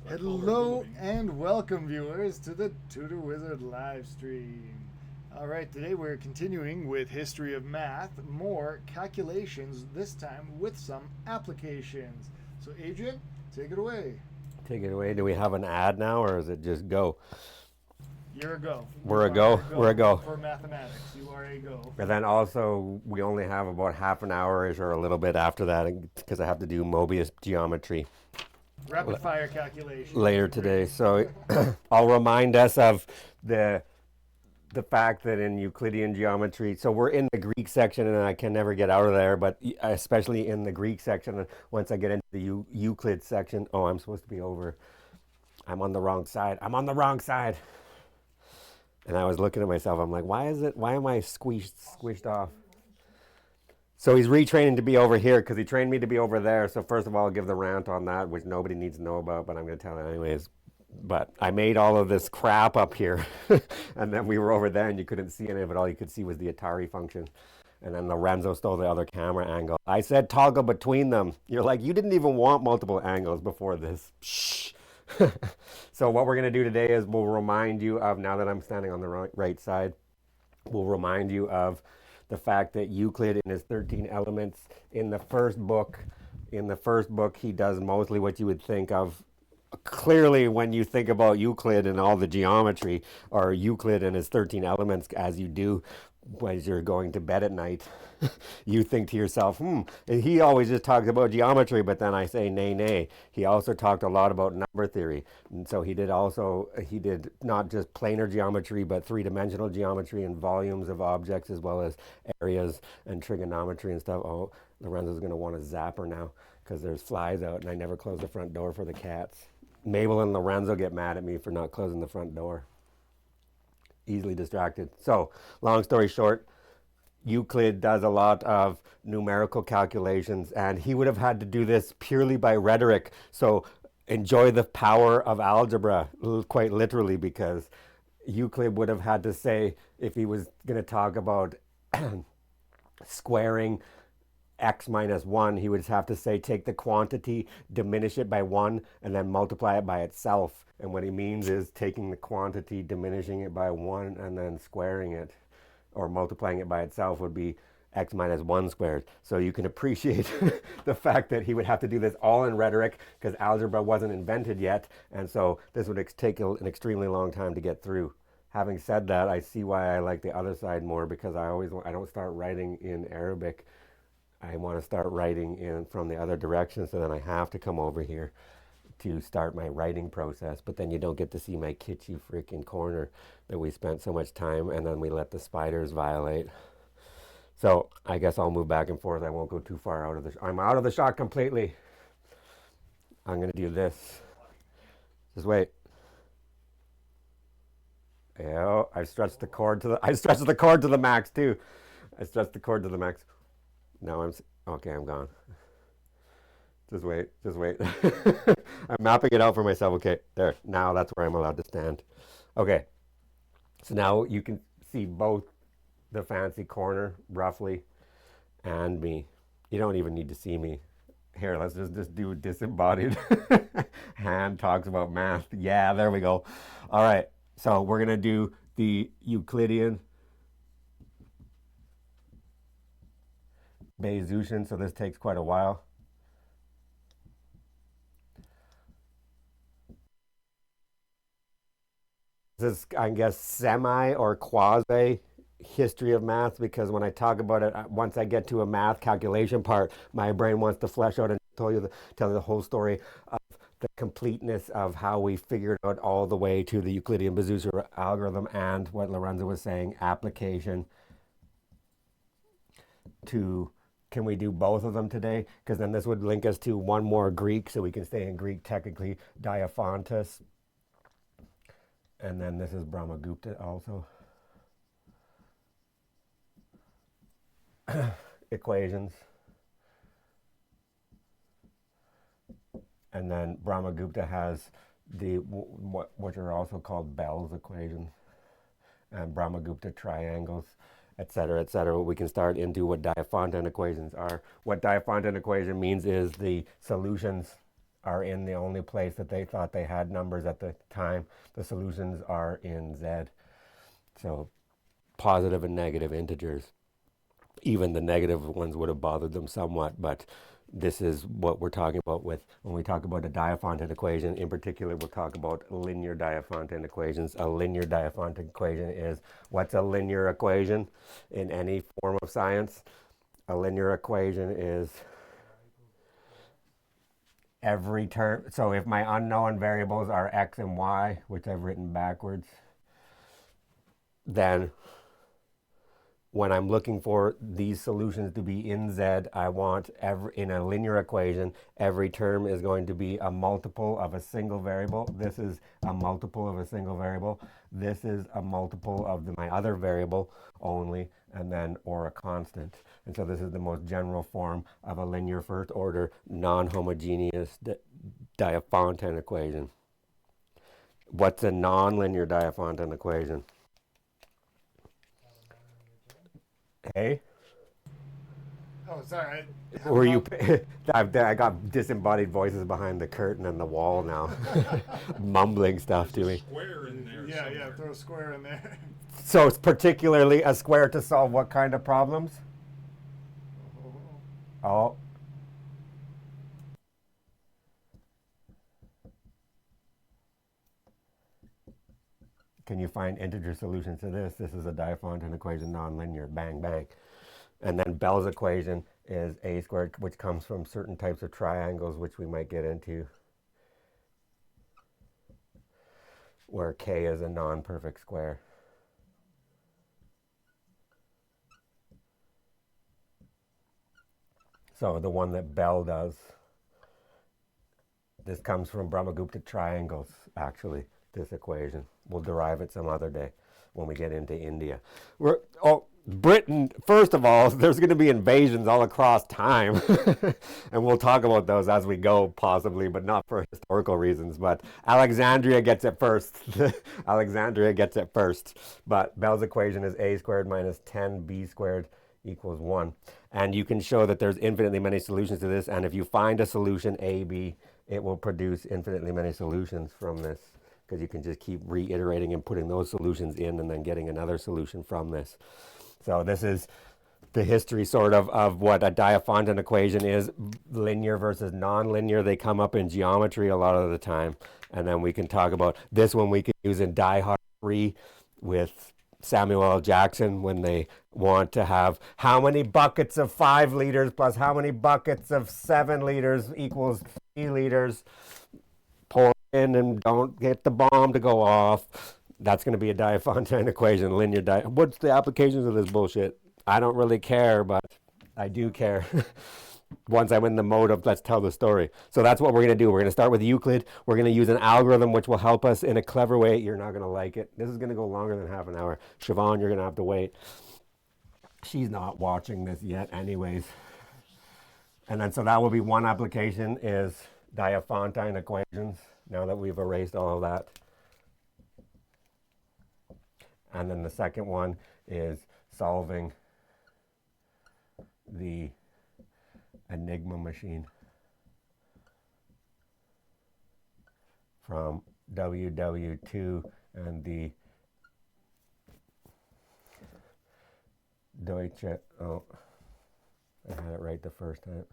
Hello and welcome, viewers, to the Tutor Wizard live stream. All right, today we're continuing with History of Math, more calculations, this time with some applications. So, Adrian, take it away. Take it away. Do we have an ad now, or is it just go? You're a go. We're a go. We're a go. For mathematics, you are a go. And then also, we only have about half an hour-ish or a little bit after that because I have to do Mobius geometry Rapid fire calculation. later today. So I'll remind us of the fact that in Euclidean geometry, so we're in the Greek section and I can never get out of there, but especially in the Greek section, once I get into the Euclid section, oh, I'm supposed to be over. I'm on the wrong side. I'm on the wrong side. And I was looking at myself, I'm like, why am I squished off? So he's retraining to be over here because he trained me to be over there. So first of all, I'll give the rant on that, which nobody needs to know about, but I'm going to tell it anyways. But I made all of this crap up here, and then we were over there and you couldn't see any of it. All you could see was the Atari function. And then Lorenzo stole the other camera angle. I said toggle between them. You're like, you didn't even want multiple angles before this. Shh. So what we're going to do today is we'll remind you of, now that I'm standing on the right side, we'll remind you of the fact that Euclid in his 13 elements in the first book, he does mostly what you would think of. Clearly, when you think about Euclid and all the geometry, or Euclid and his 13 elements, as you do as you're going to bed at night, you think to yourself, he always just talks about geometry, but then I say, nay. He also talked a lot about number theory. And so he did not just planar geometry, but three-dimensional geometry and volumes of objects, as well as areas and trigonometry and stuff. Oh, Lorenzo's going to want a zapper now because there's flies out and I never close the front door for the cats. Mabel and Lorenzo get mad at me for not closing the front door. Easily distracted. So, long story short, Euclid does a lot of numerical calculations, and he would have had to do this purely by rhetoric. So, enjoy the power of algebra, quite literally, because Euclid would have had to say, if he was going to talk about squaring x minus 1, he would have to say take the quantity, diminish it by 1, and then multiply it by itself. And what he means is taking the quantity, diminishing it by 1, and then squaring it, or multiplying it by itself would be x minus 1 squared. So you can appreciate the fact that he would have to do this all in rhetoric because algebra wasn't invented yet, and so this would take an extremely long time to get through. Having said that, I see why I like the other side more, because I don't start writing in Arabic. I want to start writing in from the other direction, so then I have to come over here to start my writing process. But then you don't get to see my kitschy freaking corner that we spent so much time, and then we let the spiders violate. So I guess I'll move back and forth. I won't go too far out of the I'm out of the shot completely. I'm going to do this. Just wait. Yeah, I stretched the cord to the max too. I stretched the cord to the max. Now I'm gone. Just wait. I'm mapping it out for myself. Okay, there. Now that's where I'm allowed to stand. Okay, so now you can see both the fancy corner, roughly, and me. You don't even need to see me. Here, let's just do disembodied. Hand talks about math. Yeah, there we go. All right, so we're going to do the Euclidean Bayesian, so this takes quite a while. This is, I guess, semi or quasi history of math, because when I talk about it, once I get to a math calculation part, my brain wants to flesh out and tell you the whole story of the completeness of how we figured out all the way to the Euclidean Bezier algorithm, and what Lorenzo was saying, application to, can we do both of them today? Because then this would link us to one more Greek, so we can stay in Greek technically, Diophantus. And then this is Brahmagupta also. Equations. And then Brahmagupta has what are also called Bell's equations and Brahmagupta triangles, etc., etc. We can start into what Diophantine equations are. What Diophantine equation means is the solutions are in the only place that they thought they had numbers at the time. The solutions are in Z. So positive and negative integers. Even the negative ones would have bothered them somewhat, but this is what we're talking about with when we talk about a Diophantine equation. In particular, we'll talk about linear Diophantine equations. A linear Diophantine equation is, what's a linear equation in any form of science? A linear equation is every term. So if my unknown variables are x and y, which I've written backwards, then when I'm looking for these solutions to be in Z, I want in a linear equation, every term is going to be a multiple of a single variable. This is a multiple of a single variable. This is a multiple of my other variable only, and then or a constant. And so this is the most general form of a linear first order non-homogeneous Diophantine equation. What's a nonlinear Diophantine equation? Hey? Oh, sorry. Were you? I got disembodied voices behind the curtain and the wall now, mumbling stuff to me. Square in there. Yeah, somewhere. throw a square in there. So it's particularly a square to solve what kind of problems? Oh. Can you find integer solutions to this? This is a Diophantine equation, nonlinear, bang, bang. And then Bell's equation is a squared, which comes from certain types of triangles, which we might get into, where k is a non-perfect square. So the one that Bell does, this comes from Brahmagupta triangles, actually, this equation. We'll derive it some other day when we get into India. Britain, first of all, there's going to be invasions all across time. And we'll talk about those as we go, possibly, but not for historical reasons. But Alexandria gets it first. Alexandria gets it first. But Bell's equation is a squared minus 10b squared equals 1. And you can show that there's infinitely many solutions to this. And if you find a solution a, b, it will produce infinitely many solutions from this, because you can just keep reiterating and putting those solutions in and then getting another solution from this. So this is the history sort of what a Diophantine equation is, linear versus nonlinear. They come up in geometry a lot of the time. And then we can talk about this one we can use in Die Hard 3 with Samuel L. Jackson when they want to have how many buckets of 5 liters plus how many buckets of 7 liters equals 3 liters. Pour in and don't get the bomb to go off. That's going to be a Diophantine equation, linear. What's the applications of this bullshit? I don't really care, but I do care. Once I'm in the mode of let's tell the story. So that's what we're going to do. We're going to start with Euclid. We're going to use an algorithm which will help us in a clever way. You're not going to like it. This is going to go longer than half an hour. Siobhan, you're going to have to wait. She's not watching this yet anyways. And then so that will be one application is Diophantine equations, now that we've erased all of that. And then the second one is solving the Enigma machine from WW2 and the Deutsche, oh, I had it right the first time.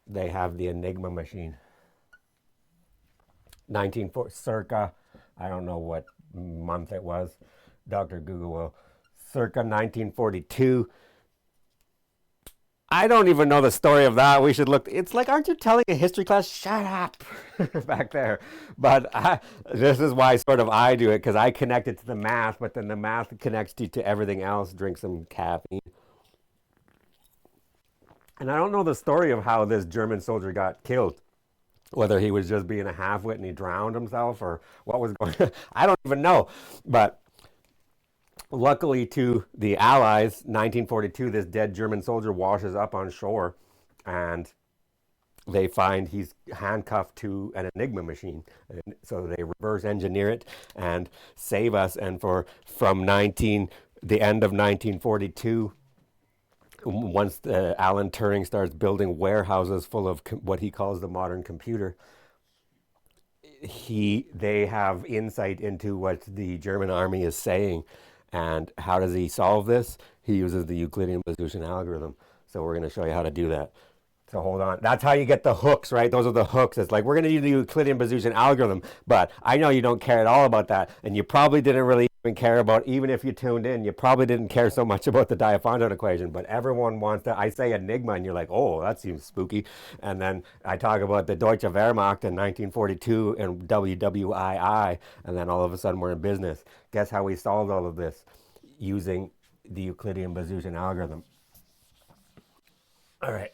They have the Enigma machine. Circa, I don't know what month it was. Dr. Google will. Circa 1942. I don't even know the story of that. We should look. It's like, aren't you telling a history class? Shut up back there. But this is why sort of I do it, because I connect it to the math, but then the math connects you to everything else. Drink some caffeine. And I don't know the story of how this German soldier got killed, whether he was just being a half-wit and he drowned himself or what was going on. I don't even know. But luckily to the Allies, 1942, this dead German soldier washes up on shore and they find he's handcuffed to an Enigma machine. And so they reverse engineer it and save us. And for from 19 the end of 1942, once Alan Turing starts building warehouses full of what he calls the modern computer, they have insight into what the German army is saying. And how does he solve this? He uses the Euclidean Bazouchin algorithm. So we're going to show you how to do that. So hold on. That's how you get the hooks, right? Those are the hooks. It's like we're going to use the Euclidean Bazouchin algorithm, but I know you don't care at all about that, and you probably didn't really even care about, even if you tuned in, you probably didn't care so much about the Diophantine equation, but everyone wants to. I say Enigma, and you're like, oh, that seems spooky. And then I talk about the Deutsche Wehrmacht in 1942 and WWII, and then all of a sudden we're in business. Guess how we solved all of this? Using the Euclidean Bazouchin algorithm. All right.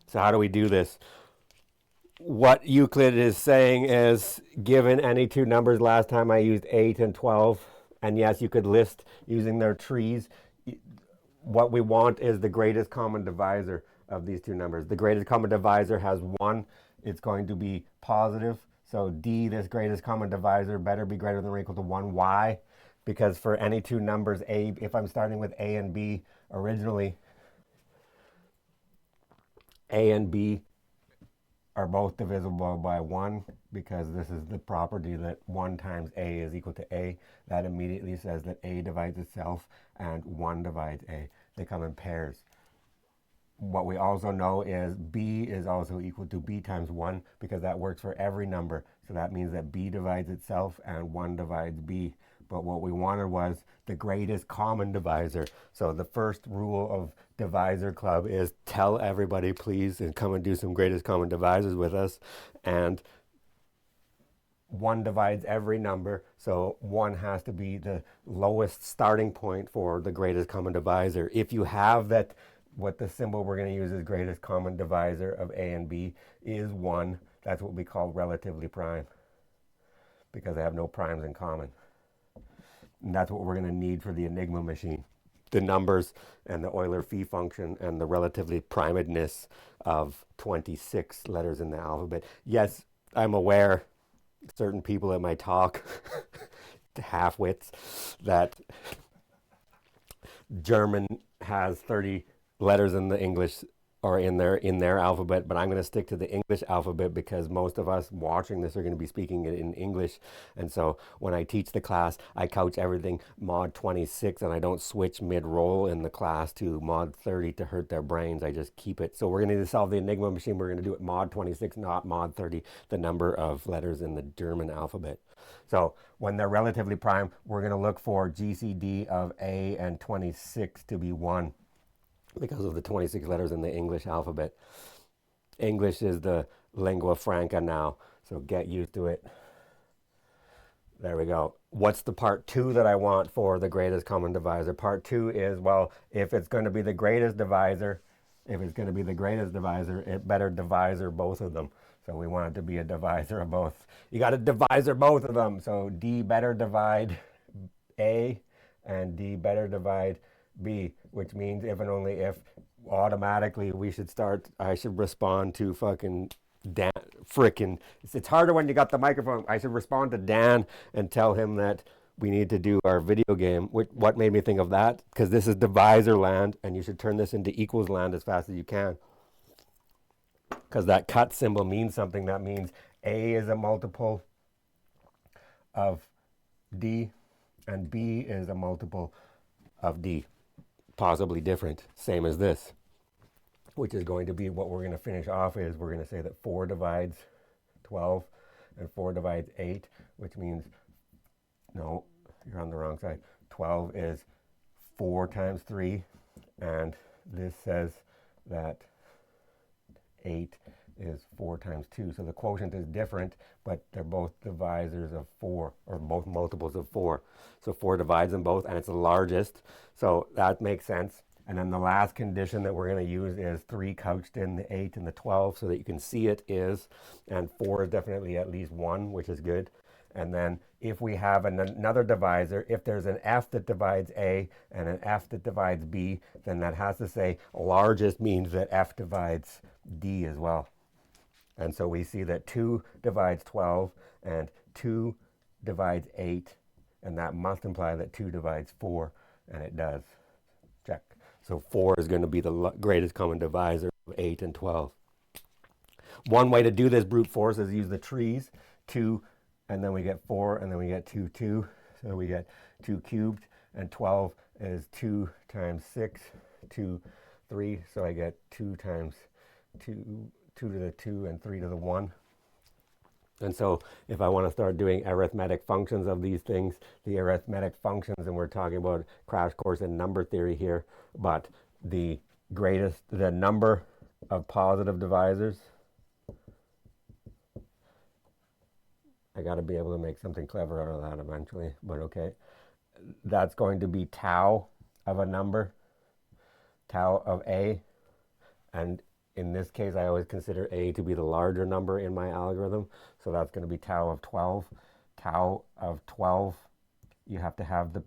So how do we do this? What Euclid is saying is, given any two numbers, last time I used 8 and 12, and yes, you could list using their trees. What we want is the greatest common divisor of these two numbers. The greatest common divisor has 1. It's going to be positive. So D, this greatest common divisor, better be greater than or equal to 1. Why? Because for any two numbers, A, if I'm starting with A and B originally, A and B are both divisible by 1 because this is the property that 1 times A is equal to A. That immediately says that A divides itself and 1 divides A. They come in pairs. What we also know is B is also equal to B times 1 because that works for every number. So that means that B divides itself and 1 divides B. But what we wanted was the greatest common divisor. So the first rule of Divisor Club is tell everybody please and come and do some greatest common divisors with us. And 1 divides every number, so 1 has to be the lowest starting point for the greatest common divisor. If you have that, what the symbol we're going to use as greatest common divisor of A and B is 1, that's what we call relatively prime because they have no primes in common. And that's what we're going to need for the Enigma machine. The numbers and the Euler phi function and the relatively primedness of 26 letters in the alphabet. Yes, I'm aware certain people that might talk half-wits that German has 30 letters in the English or in their alphabet, but I'm going to stick to the English alphabet because most of us watching this are going to be speaking it in English. And so when I teach the class, I couch everything mod 26 and I don't switch mid-roll in the class to mod 30 to hurt their brains. I just keep it. So we're going to need to solve the Enigma machine. We're going to do it mod 26, not mod 30, the number of letters in the German alphabet. So when they're relatively prime, we're going to look for GCD of A and 26 to be 1. Because of the 26 letters in the English alphabet. English is the lingua franca now, so get used to it. There we go. What's the part 2 that I want for the greatest common divisor? Part 2 is, well, if it's going to be the greatest divisor, it better divisor both of them. So we want it to be a divisor of both. You got to divisor both of them. So D better divide A and D better divide B, which means if and only if automatically I should respond to fucking Dan, frickin'. It's harder when you got the microphone. I should respond to Dan and tell him that we need to do our video game. What made me think of that? Because this is divisor land and you should turn this into equals land as fast as you can. Because that cut symbol means something. That means A is a multiple of D and B is a multiple of D. Possibly different, same as this, which is going to be what we're going to finish off is we're going to say that 4 divides 12 and 4 divides 8, which means, no, you're on the wrong side. 12 is 4 times 3, and this says that 8 is 4 times 2. So the quotient is different, but they're both divisors of 4, or both multiples of 4. So 4 divides them both, and it's the largest. So that makes sense. And then the last condition that we're going to use is 3 couched in the 8 and the 12 so that you can see it is, and 4 is definitely at least 1, which is good. And then if we have another divisor, if there's an F that divides A and an F that divides B, then that has to say largest means that F divides D as well. And so we see that 2 divides 12 and 2 divides 8, and that must imply that 2 divides 4, and it does. Check. So 4 is going to be the greatest common divisor of 8 and 12. One way to do this brute force is use the trees. 2, and then we get 4, and then we get 2, 2. So we get 2 cubed, and 12 is 2 times 6, 2, 3. So I get 2 times 2, 2 to the 2, and 3 to the 1. And so if I want to start doing arithmetic functions of these things, the arithmetic functions, and we're talking about crash course in number theory here, but the number of positive divisors, I got to be able to make something clever out of that eventually, but okay. That's going to be tau of a number, tau of A, and in this case, I always consider A to be the larger number in my algorithm. So that's going to be tau of 12. Tau of 12, you have to have the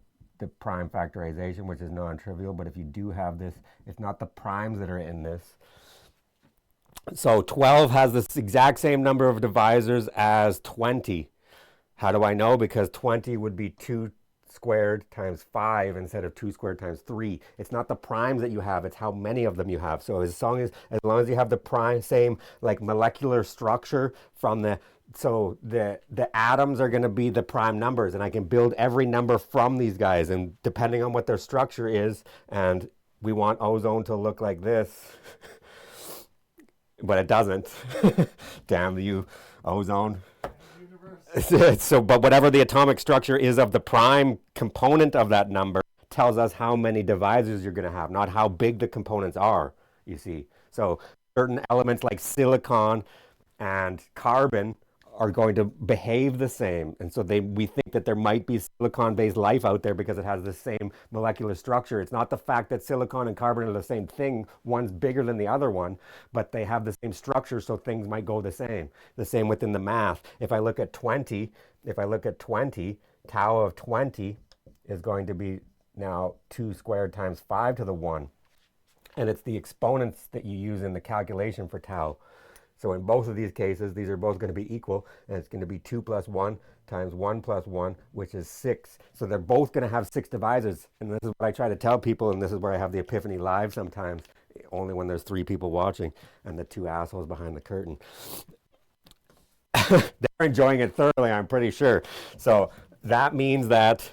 prime factorization, which is non-trivial. But if you do have this, it's not the primes that are in this. So 12 has this exact same number of divisors as 20. How do I know? Because 20 would be 2 squared times 5 instead of 2 squared times 3. It's not the primes that you have, it's how many of them you have. So as long as you have the prime same like molecular structure from the atoms are going to be the prime numbers, and I can build every number from these guys, and depending on what their structure is, and we want ozone to look like this but it doesn't. Damn you, ozone. So, but whatever the atomic structure is of the prime component of that number tells us how many divisors you're going to have, not how big the components are, you see. So certain elements like silicon and carbon are going to behave the same. And so we think that there might be silicon-based life out there because it has the same molecular structure. It's not the fact that silicon and carbon are the same thing. One's bigger than the other one, but they have the same structure, so things might go the same. The same within the math. If I look at 20, tau of 20 is going to be now 2 squared times 5 to the 1. And it's the exponents that you use in the calculation for tau. So in both of these cases, these are both going to be equal, and it's going to be 2 plus 1 times 1 plus 1, which is 6. So they're both going to have 6 divisors. And this is what I try to tell people, and this is where I have the epiphany live sometimes, only when there's 3 people watching and the 2 assholes behind the curtain. They're enjoying it thoroughly, I'm pretty sure. So that means that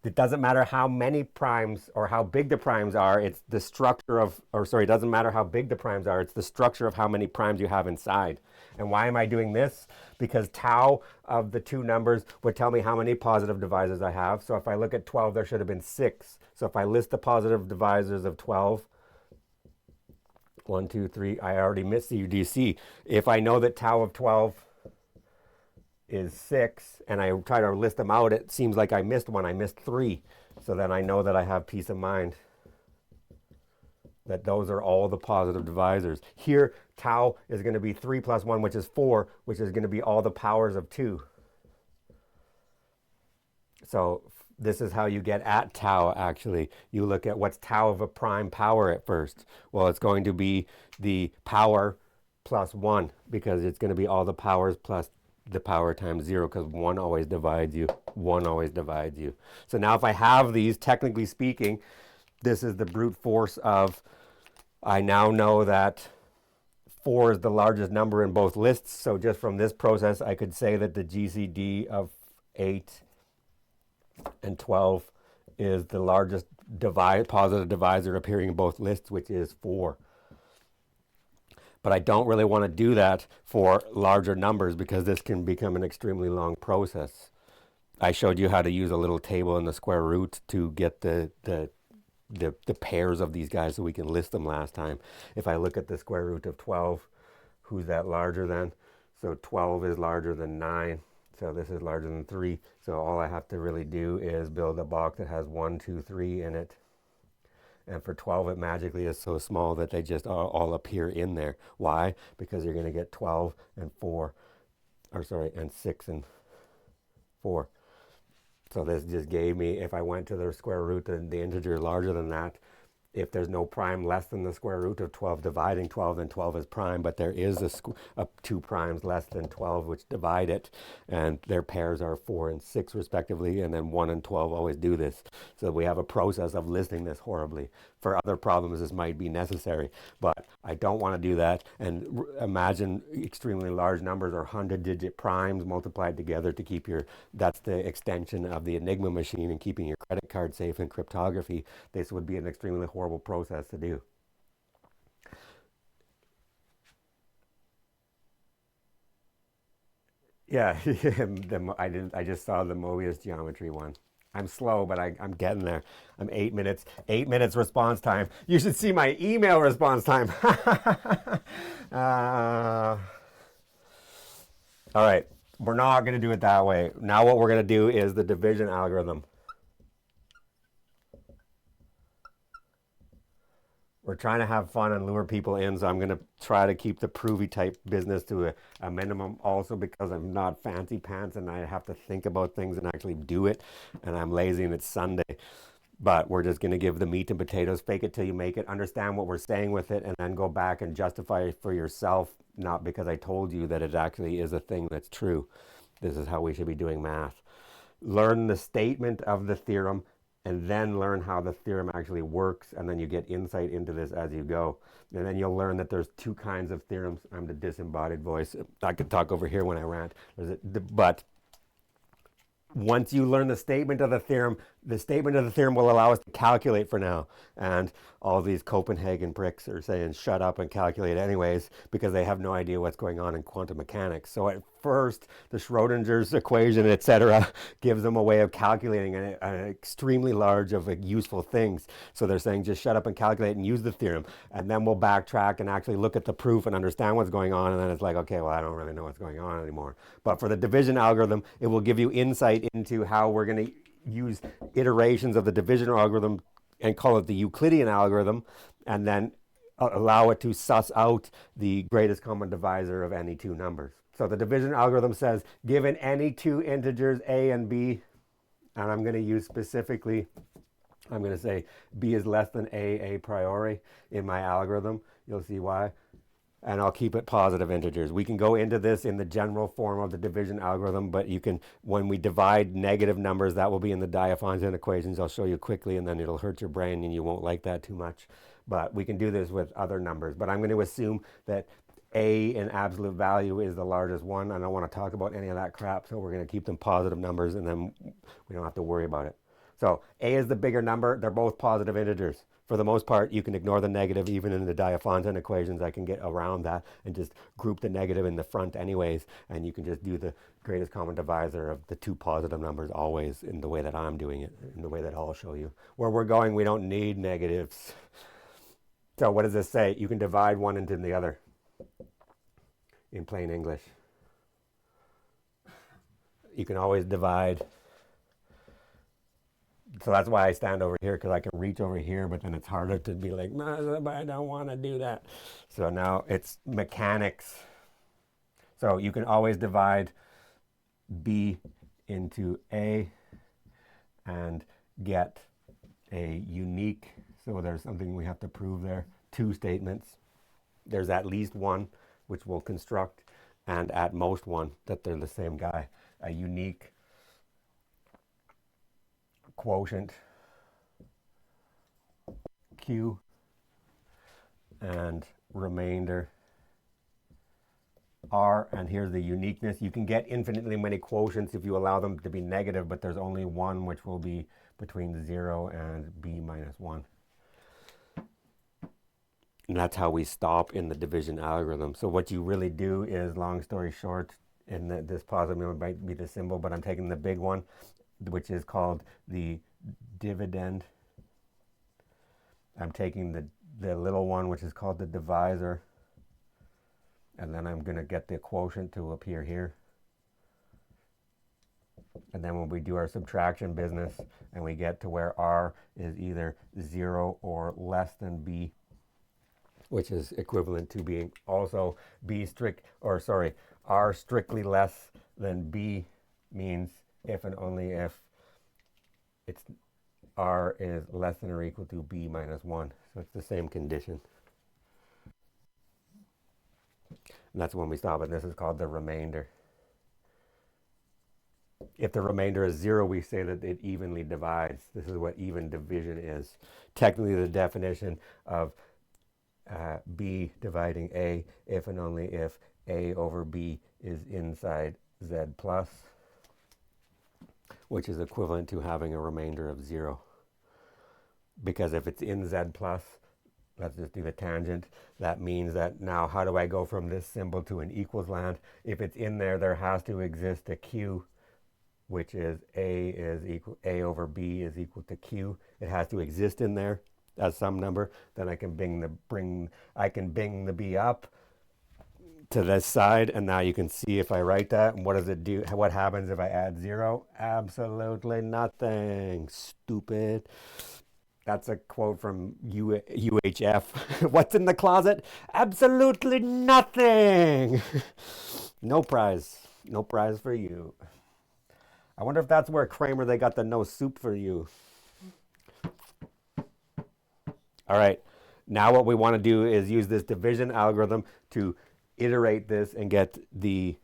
it doesn't matter how many primes or how big the primes are, it's the structure of, it doesn't matter how big the primes are, it's the structure of how many primes you have inside. And why am I doing this? Because tau of the 2 numbers would tell me how many positive divisors I have. So if I look at 12, there should have been 6. So if I list the positive divisors of 12, 1, 2, 3, I already missed the UDC. If I know that tau of 12 is 6, and I try to list them out, it seems like I missed one. I missed 3. So then I know that I have peace of mind that those are all the positive divisors. Here, tau is going to be 3 plus 1, which is 4, which is going to be all the powers of 2. So this is how you get at tau, actually. You look at what's tau of a prime power at first. Well, it's going to be the power plus 1, because it's going to be all the powers plus the power times 0, because 1 always divides you. 1 always divides you. So now if I have these, technically speaking, this is the brute force of, I now know that 4 is the largest number in both lists. So just from this process, I could say that the GCD of 8 and 12 is the largest positive divisor appearing in both lists, which is 4. But I don't really want to do that for larger numbers because this can become an extremely long process. I showed you how to use a little table in the square root to get the pairs of these guys so we can list them last time. If I look at the square root of 12, who's that larger than? So 12 is larger than 9. So this is larger than 3. So all I have to really do is build a box that has 1, 2, 3 in it. And for 12, it magically is so small that they just all appear in there. Why? Because you're going to get 12 and 4, or sorry, and 6 and 4. So this just gave me, if I went to the square root and the integer larger than that, if there's no prime less than the square root of 12 dividing 12, then 12 is prime, but there is two primes less than 12 which divide it, and their pairs are 4 and 6 respectively, and then 1 and 12 always do this. So we have a process of listing this horribly. For other problems, this might be necessary, but I don't want to do that. And imagine extremely large numbers or 100-digit primes multiplied together to keep that's the extension of the Enigma machine and keeping your credit card safe in cryptography. This would be an extremely horrible process to do. Yeah, I just saw the Mobius geometry one. I'm slow, but I'm getting there. I'm 8 minutes. 8 minutes response time. You should see my email response time. uh, all right, we're not going to do it that way. Now what we're going to do is the division algorithm. We're trying to have fun and lure people in, so I'm going to try to keep the provy type business to a minimum, also because I'm not fancy pants and I have to think about things and actually do it, and I'm lazy and it's Sunday. But we're just going to give the meat and potatoes, fake it till you make it, understand what we're saying with it, and then go back and justify it for yourself, not because I told you that it actually is a thing that's true. This is how we should be doing math. Learn the statement of the theorem, and then learn how the theorem actually works, and then you get insight into this as you go. And then you'll learn that there's two kinds of theorems. I'm the disembodied voice. I could talk over here when I rant. But once you learn the statement of the theorem will allow us to calculate for now. And all these Copenhagen pricks are saying shut up and calculate anyways because they have no idea what's going on in quantum mechanics. So at first, the Schrodinger's equation, etc., gives them a way of calculating an extremely large of useful things. So they're saying just shut up and calculate and use the theorem. And then we'll backtrack and actually look at the proof and understand what's going on. And then it's like, okay, well, I don't really know what's going on anymore. But for the division algorithm, it will give you insight into how we're going to use iterations of the division algorithm and call it the Euclidean algorithm, and then allow it to suss out the greatest common divisor of any two numbers. So the division algorithm says, given any two integers a and b, and I'm going to use specifically, I'm going to say b is less than a priori in my algorithm. You'll see why. And I'll keep it positive integers. We can go into this in the general form of the division algorithm, but you can, when we divide negative numbers, that will be in the Diophantine equations. I'll show you quickly, and then it'll hurt your brain, and you won't like that too much. But we can do this with other numbers. But I'm going to assume that a in absolute value is the largest one. I don't want to talk about any of that crap, so we're going to keep them positive numbers, and then we don't have to worry about it. So a is the bigger number. They're both positive integers. For the most part, you can ignore the negative. Even in the Diophantine equations, I can get around that and just group the negative in the front anyways, and you can just do the greatest common divisor of the two positive numbers always in the way that I'm doing it, in the way that I'll show you. Where we're going, we don't need negatives. So what does this say? You can divide one into the other in plain English. You can always divide. So that's why I stand over here, because I can reach over here, but then it's harder to be like, no, I don't want to do that. So now it's mechanics. So you can always divide b into a and get a unique, so there's something we have to prove there, two statements. There's at least one, which we'll construct, and at most one, that they're the same guy. A unique quotient q and remainder r, and here's the uniqueness. You can get infinitely many quotients if you allow them to be negative, but there's only one, which will be between 0 and b minus 1. And that's how we stop in the division algorithm. So what you really do is, long story short, and this positive number might be the symbol, but I'm taking the big one, which is called the dividend. I'm taking the little one, which is called the divisor, and then I'm going to get the quotient to appear here. And then when we do our subtraction business and we get to where r is either 0 or less than b, which is equivalent to being also r strictly less than b means if and only if it's r is less than or equal to b minus 1. So it's the same condition. And that's when we stop, and this is called the remainder. If the remainder is 0, we say that it evenly divides. This is what even division is. Technically, the definition of b dividing a if and only if a over b is inside z plus, which is equivalent to having a remainder of 0. Because if it's in z plus, let's just do the tangent. That means that now how do I go from this symbol to an equals land? If it's in there, there has to exist a q, which is a over b is equal to q. It has to exist in there as some number. Then I can bring the b up to this side, and now you can see if I write that, and what does it do? What happens if I add 0? Absolutely nothing. Stupid. That's a quote from UHF. What's in the closet? Absolutely nothing. No prize. No prize for you. I wonder if that's where Kramer they got the no soup for you. All right. Now what we want to do is use this division algorithm to iterate this and get the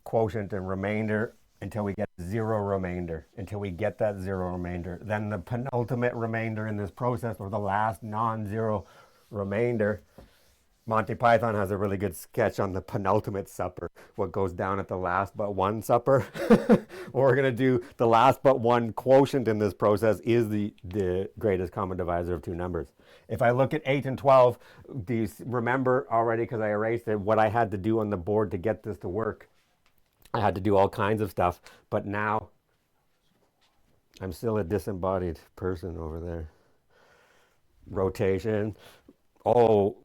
quotient and remainder until we get 0 remainder, until we get that 0 remainder. Then the penultimate remainder in this process, or the last non-zero remainder. Monty Python has a really good sketch on the penultimate supper, what goes down at the last but one supper. What we're going to do, the last but one quotient in this process is the greatest common divisor of two numbers. If I look at 8 and 12, do you remember already, because I erased it, what I had to do on the board to get this to work? I had to do all kinds of stuff, but now I'm still a disembodied person over there. Rotation. Oh,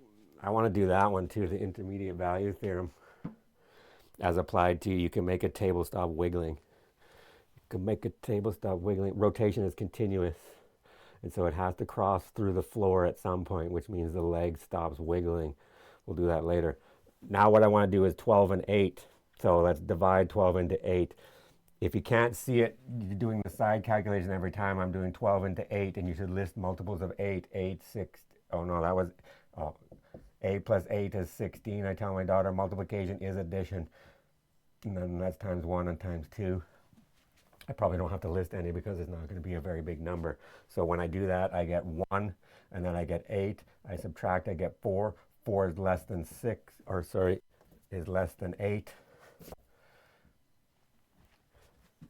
I want to do that one too, the intermediate value theorem. As applied to, you can make a table stop wiggling. You can make a table stop wiggling. Rotation is continuous. And so it has to cross through the floor at some point, which means the leg stops wiggling. We'll do that later. Now what I want to do is 12 and 8. So let's divide 12 into 8. If you can't see it, you're doing the side calculation every time. I'm doing 12 into 8, and you should list multiples of 8. 8, 6, oh no, that was, 8 plus 8 is 16. I tell my daughter multiplication is addition. And then that's times 1 and times 2. I probably don't have to list any because it's not going to be a very big number. So when I do that, I get 1, and then I get 8. I subtract, I get 4. 4 is less than 6, or sorry, is less than 8.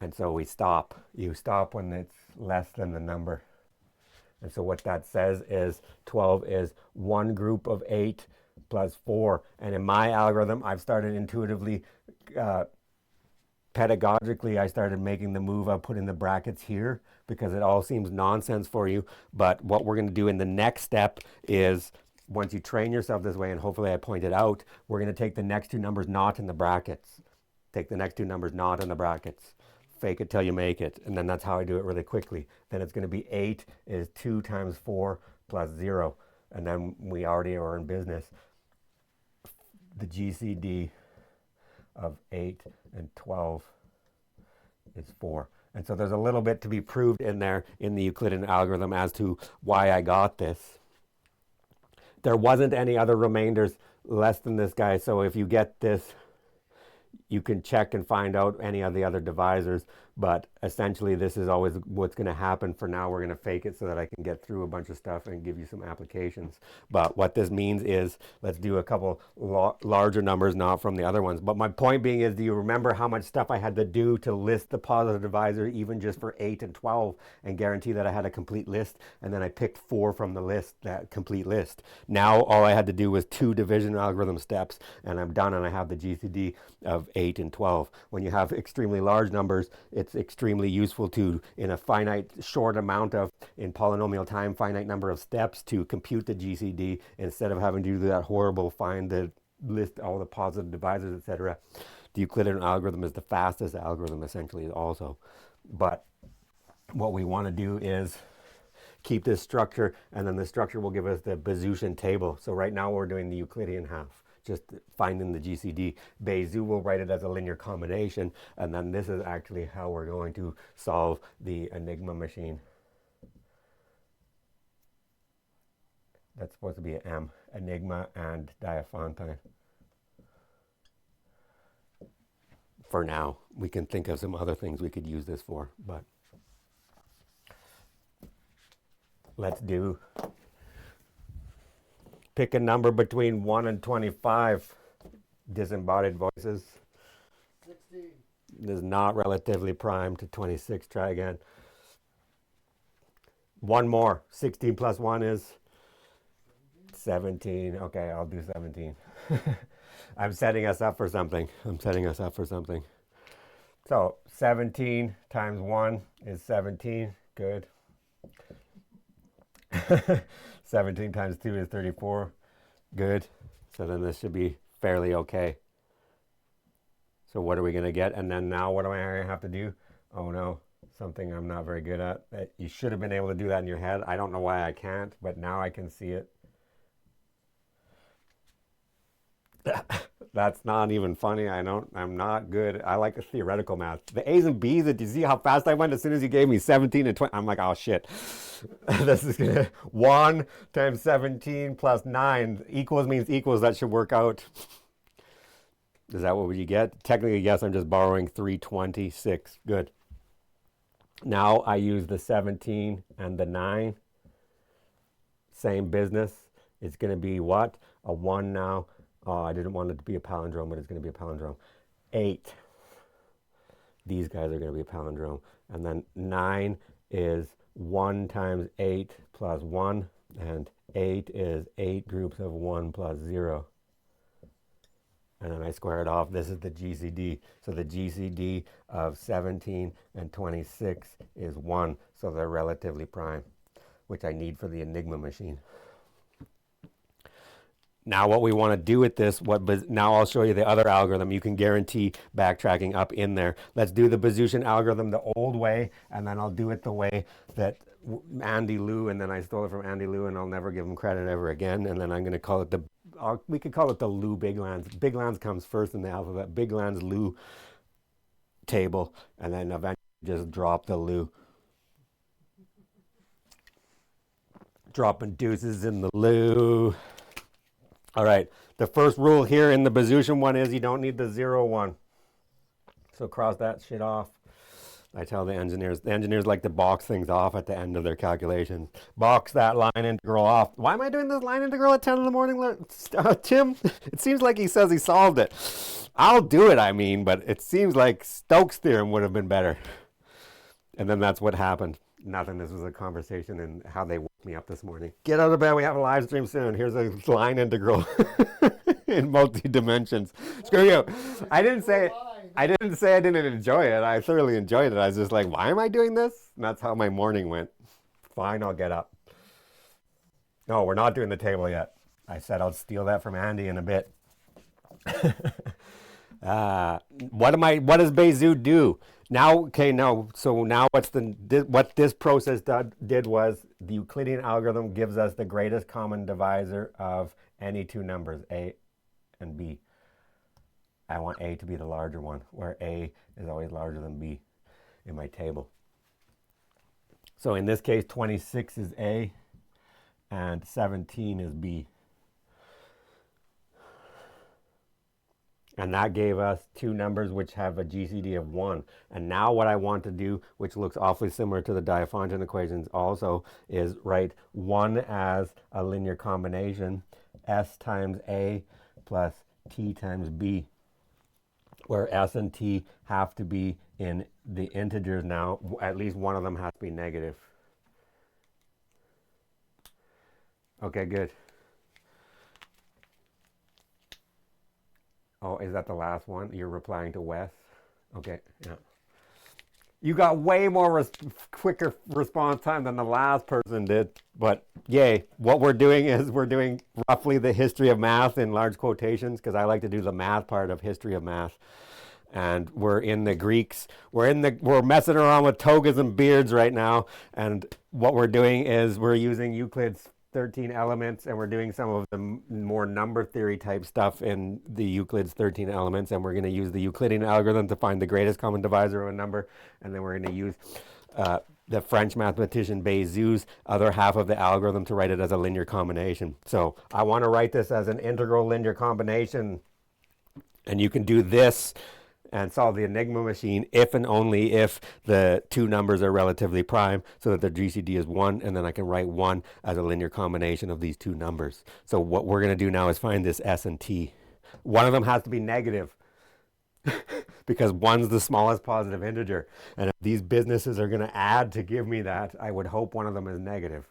And so we stop. You stop when it's less than the number. And so what that says is 12 is one group of 8 plus 4. And in my algorithm, I've started intuitively, pedagogically, I started making the move of putting the brackets here because it all seems nonsense for you. But what we're going to do in the next step is, once you train yourself this way, and hopefully I point it out, we're going to take the next two numbers not in the brackets. Take the next two numbers not in the brackets. Fake it till you make it. And then that's how I do it really quickly. Then it's going to be 8 is 2 times 4 plus 0. And then we already are in business. The GCD of 8 and 12 is 4. And so there's a little bit to be proved in there in the Euclidean algorithm as to why I got this. There wasn't any other remainders less than this guy. So if you get this, you can check and find out any of the other divisors, but essentially this is always what's going to happen. For now, we're going to fake it so that I can get through a bunch of stuff and give you some applications. But what this means is, let's do a couple larger numbers, not from the other ones. But my point being is, do you remember how much stuff I had to do to list the positive divisor, even just for 8 and 12, and guarantee that I had a complete list? And then I picked 4 from the list, that complete list. Now all I had to do was 2 division algorithm steps, and I'm done, and I have the GCD of 8 and 12. When you have extremely large numbers, it's extremely useful to, in a finite short amount of, in polynomial time, finite number of steps, to compute the GCD instead of having to do that horrible find the list all the positive divisors, etc. The Euclidean algorithm is the fastest algorithm essentially also. But what we want to do is keep this structure, and then the structure will give us the Bezuian table. So right now we're doing the Euclidean half, just finding the GCD. Bezout will write it as a linear combination, and then this is actually how we're going to solve the Enigma machine. That's supposed to be an M, Enigma and Diophantine. For now, we can think of some other things we could use this for, but let's pick a number between 1 and 25. Disembodied voices. 16. This is not relatively prime to 26. Try again. One more. 16 plus 1 is 17. Okay, I'll do 17. I'm setting us up for something. So 17 times 1 is 17. Good. 17 times 2 is 34. Good. So then this should be fairly okay. So what are we going to get? And then now what do I have to do? Oh no, something I'm not very good at. You should have been able to do that in your head. I don't know why I can't, but now I can see it. That's not even funny. I'm not good. I like the theoretical math. The A's and B's, did you see how fast I went as soon as you gave me 17 and 20? I'm like, oh shit. This is gonna, 1 times 17 plus 9 equals means equals. That should work out. Is that what you get? Technically, yes, I'm just borrowing 326. Good. Now I use the 17 and the 9. Same business. It's going to be what? A 1 now. Oh, I didn't want it to be a palindrome, but it's going to be a palindrome. 8. These guys are going to be a palindrome. And then 9 is 1 times 8 plus 1. And 8 is 8 groups of 1 plus 0. And then I square it off. This is the GCD. So the GCD of 17 and 26 is 1. So they're relatively prime, which I need for the Enigma machine. Now what we want to do with this, now I'll show you the other algorithm. You can guarantee backtracking up in there. Let's do the Bezuian algorithm the old way, and then I'll do it the way that Andy Liu, and then I stole it from Andy Liu, and I'll never give him credit ever again. And then I'm going to call it we could call it the Liu Biglands. Biglands comes first in the alphabet. Biglands Liu table, and then eventually just drop the Liu. Dropping deuces in the Liu. All right, the first rule here in the Bezuian one is you don't need the 0, 1. So cross that shit off. I tell the engineers like to box things off at the end of their calculations. Box that line integral off. Why am I doing this line integral at 10 in the morning, Tim? It seems like he says he solved it. I'll do it, but it seems like Stokes' theorem would have been better. And then that's what happened. Nothing. This was a conversation and how they woke me up this morning. Get out of bed. We have a live stream soon. Here's a line integral in multi-dimensions. Screw you. I didn't say I didn't enjoy it. I thoroughly enjoyed it. I was just like, why am I doing this? And that's how my morning went. Fine, I'll get up. No, we're not doing the table yet. I said I'll steal that from Andy in a bit. What does Bezout do? So now what this process did was the Euclidean algorithm gives us the greatest common divisor of any two numbers, A and B. I want A to be the larger one, where A is always larger than B in my table. So in this case, 26 is A and 17 is B. And that gave us two numbers which have a GCD of 1. And now what I want to do, which looks awfully similar to the Diophantine equations also, is write 1 as a linear combination, S times A plus T times B, where S and T have to be in the integers now. At least one of them has to be negative. Okay, good. Oh, is that the last one? You're replying to Wes? Okay, yeah. You got way more quicker response time than the last person did. But yay, what we're doing is we're doing roughly the history of math in large quotations because I like to do the math part of history of math. And we're in the Greeks. We're messing around with togas and beards right now. And what we're doing is we're using Euclid's 13 elements, and we're doing some of the more number theory type stuff in the Euclid's 13 elements, and we're going to use the Euclidean algorithm to find the greatest common divisor of a number, and then we're going to use the French mathematician Bézout's other half of the algorithm to write it as a linear combination. So I want to write this as an integral linear combination, and you can do this and solve the Enigma machine if and only if the two numbers are relatively prime so that the GCD is 1, and then I can write 1 as a linear combination of these two numbers. So what we're going to do now is find this S and T. One of them has to be negative because 1's the smallest positive integer. And if these businesses are going to add to give me that, I would hope one of them is negative.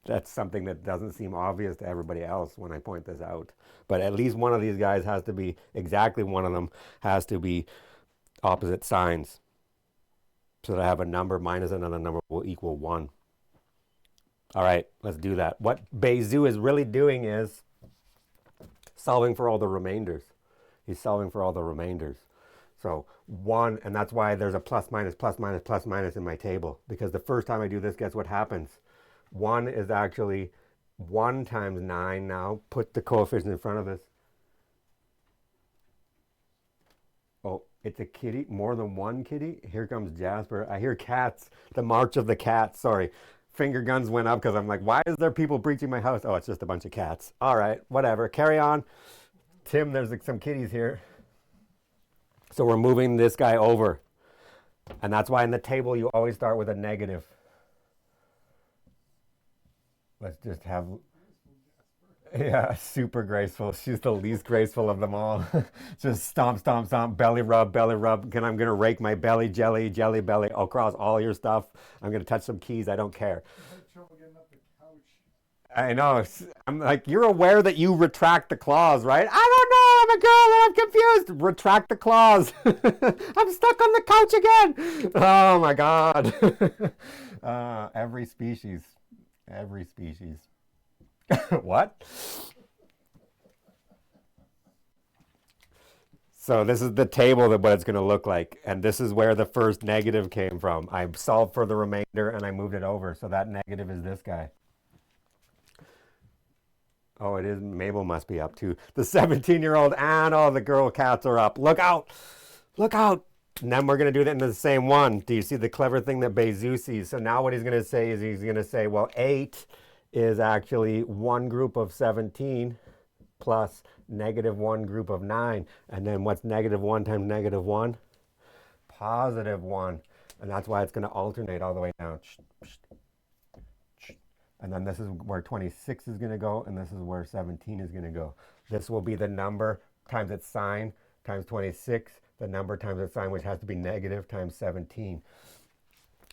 That's something that doesn't seem obvious to everybody else when I point this out. But at least one of these guys has to be, exactly one of them has to be opposite signs. So that I have a number minus another number will equal 1. All right, let's do that. What Bézout is really doing is solving for all the remainders. He's solving for all the remainders. So 1, and that's why there's a plus minus, plus minus, plus minus in my table. Because the first time I do this, guess what happens? 1 is actually 1 times 9 now. Put the coefficient in front of this. Oh, it's a kitty. More than one kitty. Here comes Jasper. I hear cats. The march of the cats. Sorry. Finger guns went up because I'm like, why is there people breaching my house? Oh, it's just a bunch of cats. All right, whatever. Carry on. Tim, there's some kitties here. So we're moving this guy over. And that's why in the table you always start with a negative. Let's just have, yeah, super graceful. She's the least graceful of them all. Just stomp, stomp, stomp, belly rub, belly rub. I'm going to rake my belly, jelly, jelly belly across all your stuff. I'm going to touch some keys. I don't care. I know. I'm like, you're aware that you retract the claws, right? I don't know. I'm a girl and I'm confused. Retract the claws. I'm stuck on the couch again. Oh my God. Every species. Every species. What? So this is the table that what it's going to look like. And this is where the first negative came from. I solved for the remainder and I moved it over. So that negative is this guy. Oh, it is. Mabel must be up too. The 17-year-old and all the girl cats are up. Look out. Look out. And then we're going to do that in the same one. Do you see the clever thing that Bézout sees? So now what he's going to say is he's going to say, well, 8 is actually one group of 17 plus negative one group of 9. And then what's negative 1 times negative 1? Positive 1. And that's why it's going to alternate all the way down. And then this is where 26 is going to go, and this is where 17 is going to go. This will be the number times its sign times 26, the number times its sign, which has to be negative, times 17.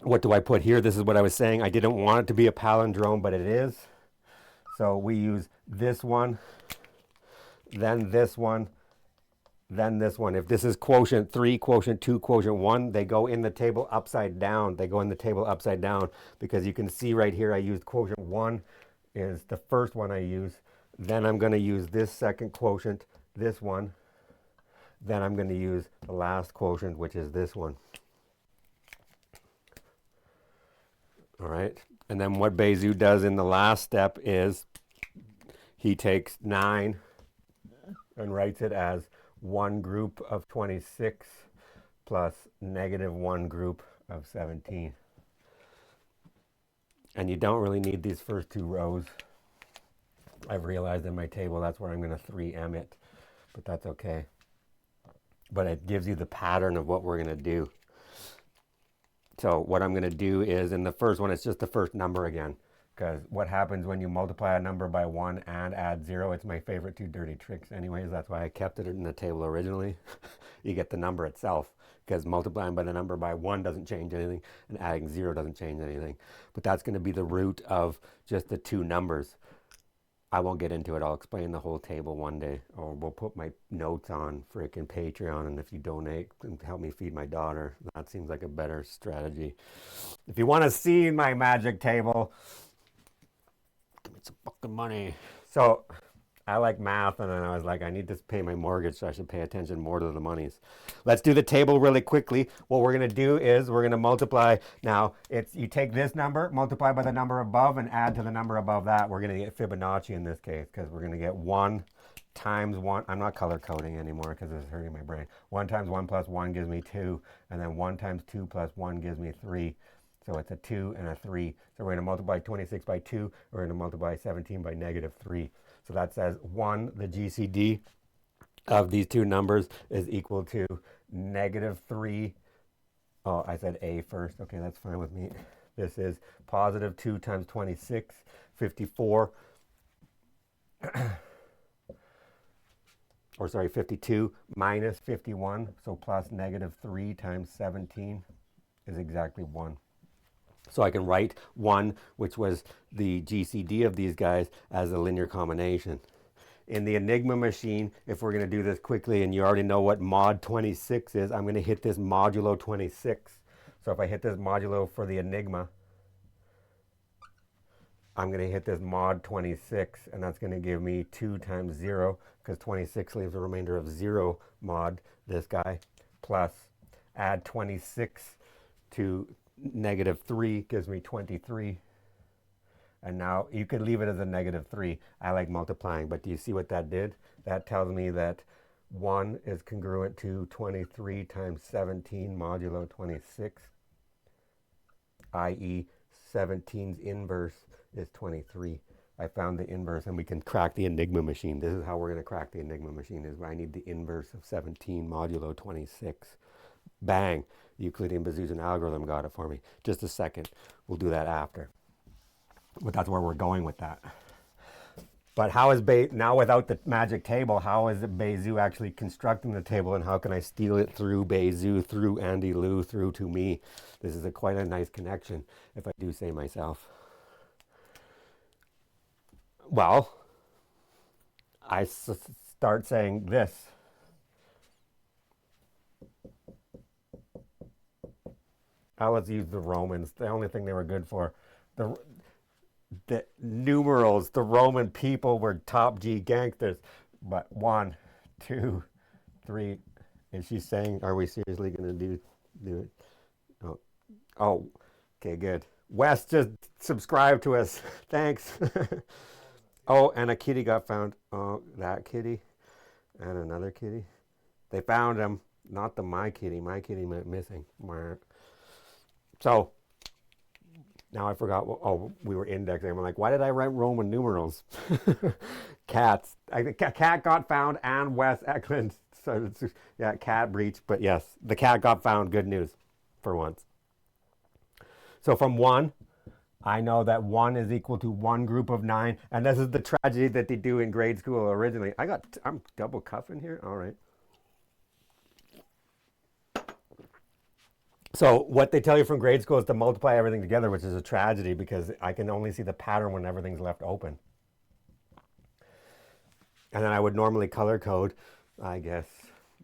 What do I put here? This is what I was saying. I didn't want it to be a palindrome, but it is. So we use this one, then this one, then this one. If this is quotient 3, quotient 2, quotient 1, they go in the table upside down. They go in the table upside down because you can see right here I used quotient 1 is the first one I use. Then I'm going to use this second quotient, this one. Then I'm going to use the last quotient, which is this one. All right. And then what Bézout does in the last step is he takes 9 and writes it as one group of 26 plus negative one group of 17. And you don't really need these first two rows. I've realized in my table that's where I'm going to 3M it, but that's okay. But it gives you the pattern of what we're going to do. So what I'm going to do is in the first one, it's just the first number again. Because what happens when you multiply a number by 1 and add 0, it's my favorite two dirty tricks anyways. That's why I kept it in the table originally. You get the number itself. Because multiplying by the number by 1 doesn't change anything. And adding 0 doesn't change anything. But that's going to be the root of just the two numbers. I won't get into it. I'll explain the whole table one day, or we'll put my notes on freaking Patreon. And if you donate and help me feed my daughter, that seems like a better strategy. If you want to see my magic table, give me some fucking money. So I like math, and then I was like, I need to pay my mortgage, so I should pay attention more to the monies. Let's do the table really quickly. What we're going to do is we're going to multiply. Now, it's you take this number, multiply by the number above, and add to the number above that. We're going to get Fibonacci in this case, because we're going to get 1 times 1. I'm not color coding anymore because it's hurting my brain. 1 times 1 plus 1 gives me 2, and then 1 times 2 plus 1 gives me 3. So it's a 2 and a 3. So we're going to multiply 26 by 2. We're going to multiply 17 by negative 3. So that says 1, the GCD of these two numbers is equal to negative 3. Oh, I said A first. Okay, that's fine with me. This is positive 2 times 26, 54. Or sorry, 52 minus 51. So plus negative 3 times 17 is exactly 1. So I can write 1, which was the GCD of these guys, as a linear combination. In the Enigma machine, if we're going to do this quickly, and you already know what mod 26 is, I'm going to hit this modulo 26. So if I hit this modulo for the Enigma, I'm going to hit this mod 26, and that's going to give me 2 times 0, because 26 leaves a remainder of 0 mod this guy, plus add 26 to negative 3 gives me 23. And now you could leave it as a negative 3. I like multiplying, but do you see what that did? That tells me that 1 is congruent to 23 times 17 modulo 26, i.e. 17's inverse is 23. I found the inverse, and we can crack the Enigma machine. This is how we're going to crack the Enigma machine, is I need the inverse of 17 modulo 26. Bang. Euclidean Bazoozian algorithm got it for me. Just a second. We'll do that after. But that's where we're going with that. But how is now without the magic table, how is Bezout actually constructing the table, and how can I steal it through Bezout, through Andy Liu, through to me? This is quite a nice connection, if I do say myself. Well, I start saying this. Let's use the Romans. The only thing they were good for. The numerals, the Roman people were top G gangsters. But 1, 2, 3. Is she saying, are we seriously going to do it? Oh, okay, good. Wes just subscribed to us. Thanks. Oh, and a kitty got found. Oh, that kitty. And another kitty. They found him. Not the my kitty. My kitty went missing. So now I forgot. We were indexing. I'm like, why did I write Roman numerals? Cats. Cat got found, and Wes Eklund. So yeah, cat breach. But yes, the cat got found. Good news for once. So from 1, I know that 1 is equal to 1 group of 9. And this is the tragedy that they do in grade school originally. I'm double cuffing here. All right. So what they tell you from grade school is to multiply everything together, which is a tragedy because I can only see the pattern when everything's left open. And then I would normally color code. I guess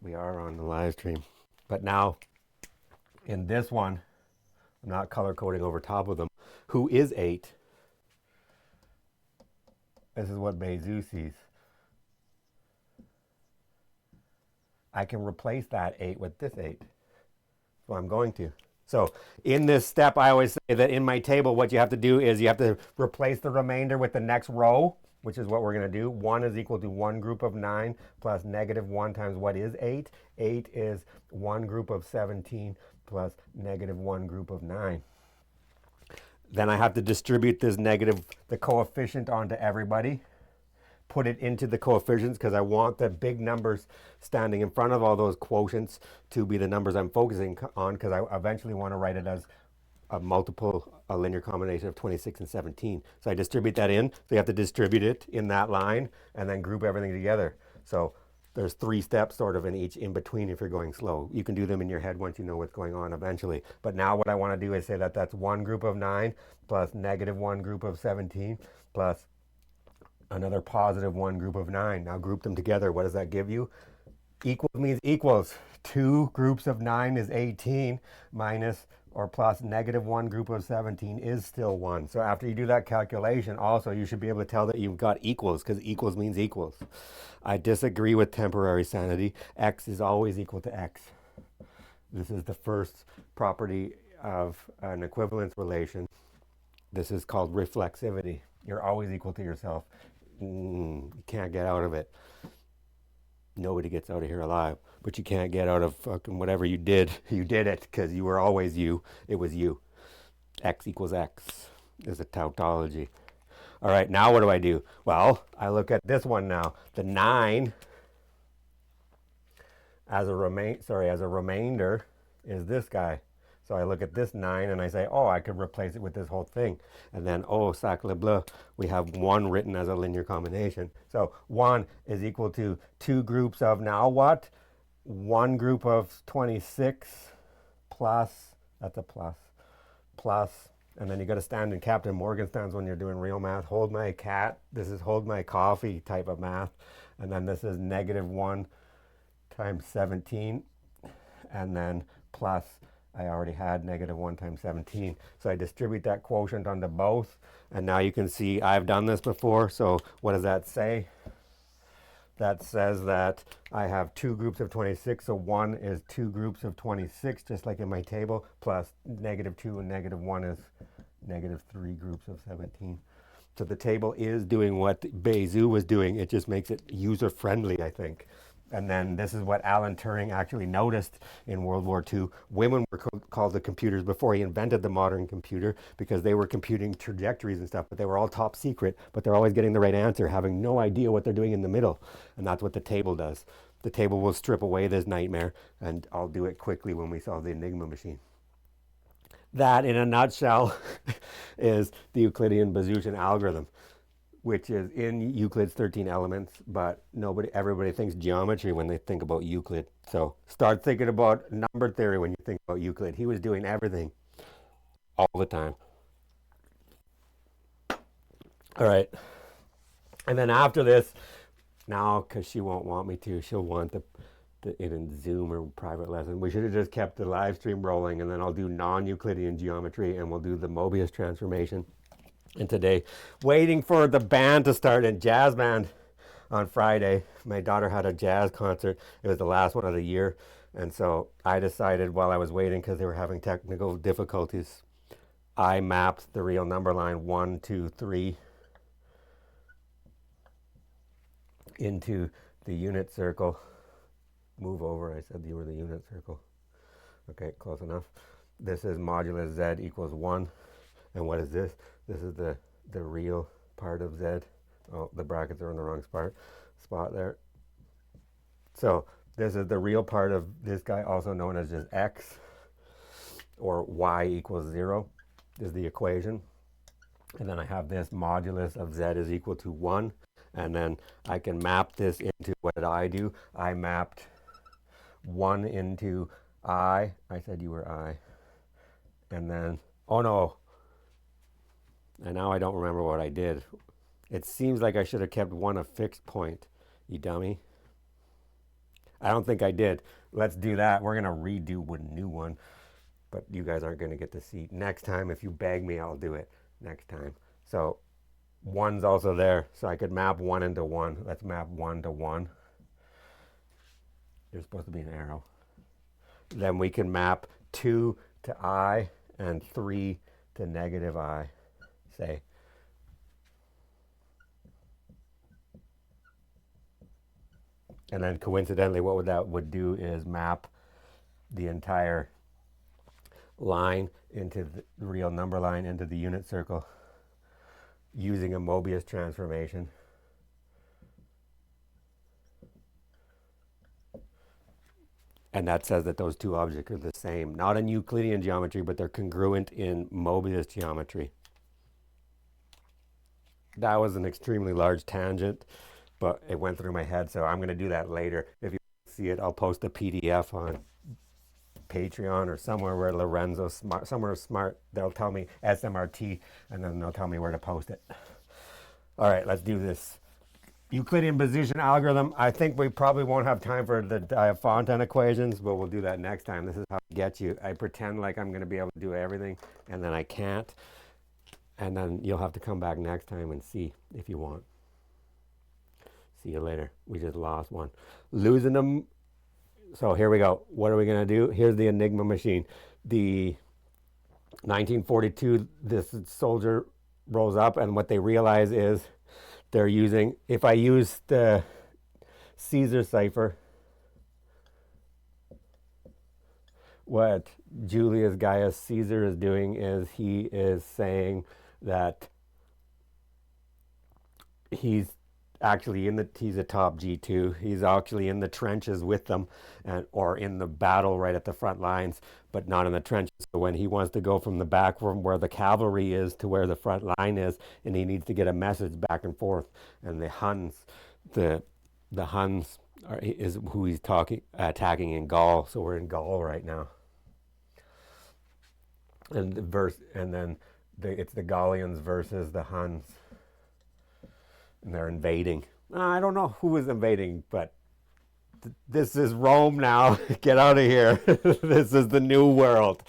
we are on the live stream. But now in this one, I'm not color coding over top of them. Who is 8? This is what Bezout sees. I can replace that 8 with this 8. So I'm going to. So in this step, I always say that in my table, what you have to do is you have to replace the remainder with the next row, which is what we're going to do. 1 is equal to 1 group of 9 plus negative 1 times what is 8. 8 is 1 group of 17 plus negative 1 group of 9. Then I have to distribute this the coefficient onto everybody. Put it into the coefficients because I want the big numbers standing in front of all those quotients to be the numbers I'm focusing on, because I eventually want to write it as a linear combination of 26 and 17. So I distribute that in. So you have to distribute it in that line and then group everything together. So there's 3 steps sort of in each in between if you're going slow. You can do them in your head once you know what's going on eventually. But now what I want to do is say that that's 1 group of 9 plus negative 1 group of 17 plus Another positive 1 group of 9. Now group them together. What does that give you? Equals means equals. 2 groups of 9 is 18 minus or plus negative 1 group of 17 is still 1. So after you do that calculation, also you should be able to tell that you've got equals because equals means equals. I disagree with temporary sanity. X is always equal to X. This is the first property of an equivalence relation. This is called reflexivity. You're always equal to yourself. You can't get out of it. Nobody gets out of here alive, but you can't get out of fucking whatever you did. You did it because you were always you. It was you. X equals X is a tautology. All right, now what do? Well, I look at this one now. The 9 as a remainder is this guy. So I look at this 9 and I say, oh, I could replace it with this whole thing. And then, oh, sacre bleu, we have 1 written as a linear combination. So 1 is equal to 2 groups of now what? 1 group of 26 plus, that's a plus, and then you got to stand in Captain Morgan stands when you're doing real math. Hold my cat. This is hold my coffee type of math. And then this is negative 1 times 17. And then plus, I already had negative 1 times 17. So I distribute that quotient onto both. And now you can see I've done this before. So what does that say? That says that I have 2 groups of 26. So 1 is 2 groups of 26, just like in my table, plus negative 2 and negative 1 is negative 3 groups of 17. So the table is doing what Bezout was doing. It just makes it user-friendly, I think. And then this is what Alan Turing actually noticed in World War II. Women were called the computers before he invented the modern computer because they were computing trajectories and stuff, but they were all top secret, but they're always getting the right answer, having no idea what they're doing in the middle. And that's what the table does. The table will strip away this nightmare, and I'll do it quickly when we solve the Enigma machine. That, in a nutshell, is the Euclidean Bazouchian algorithm, which is in Euclid's 13 elements, but everybody thinks geometry when they think about Euclid. So start thinking about number theory when you think about Euclid. He was doing everything all the time. All right. And then after this, now, because she won't want me to, she'll want the in Zoom or private lesson. We should have just kept the live stream rolling, and then I'll do non-Euclidean geometry, and we'll do the Mobius transformation. And today, waiting for the band to start in jazz band on Friday. My daughter had a jazz concert. It was the last one of the year. And so I decided while I was waiting, because they were having technical difficulties, I mapped the real number line 1, 2, 3 into the unit circle. Move over, I said you were the unit circle. Okay, close enough. This is modulus z equals 1. And what is this? This is the real part of z. Oh, the brackets are in the wrong spot there. So this is the real part of this guy, also known as just x, or y equals 0 is the equation. And then I have this modulus of z is equal to 1. And then I can map this into, what did I do? I mapped 1 into I. I said you were I. And then, oh no. And now I don't remember what I did. It seems like I should have kept 1 a fixed point, you dummy. I don't think I did. Let's do that. We're going to redo a new one. But you guys aren't going to get to see. Next time, if you beg me, I'll do it next time. So 1's also there. So I could map 1 into 1. Let's map 1 to 1. There's supposed to be an arrow. Then we can map 2 to I and 3 to negative I. Say. And then coincidentally, what that would do is map the entire line into the real number line into the unit circle using a Mobius transformation. And that says that those two objects are the same. Not in Euclidean geometry, but they're congruent in Mobius geometry. That was an extremely large tangent, but it went through my head, so I'm going to do that later. If you see it, I'll post a PDF on Patreon or somewhere where Lorenzo Smart, somewhere smart, they'll tell me SMRT, and then they'll tell me where to post it. All right, let's do this. Euclidean position algorithm. I think we probably won't have time for the Diophantine equations, but we'll do that next time. This is how I get you. I pretend like I'm going to be able to do everything, and then I can't. And then you'll have to come back next time and see if you want. See you later. We just lost one. Losing them. So here we go. What are we going to do? Here's the Enigma machine. The 1942, this soldier rolls up, and what they realize is they're using, if I use the Caesar cipher, what Julius Gaius Caesar is doing is he is saying that he's actually he's a top G2. He's actually in the trenches with them, or in the battle right at the front lines, but not in the trenches. So when he wants to go from the back, from where the cavalry is to where the front line is, and he needs to get a message back and forth, and the Huns, the Huns is who he's attacking in Gaul. So we're in Gaul right now, and then it's the Gallians versus the Huns. And they're invading. I don't know who is invading, but this is Rome now. Get out of here. This is the new world.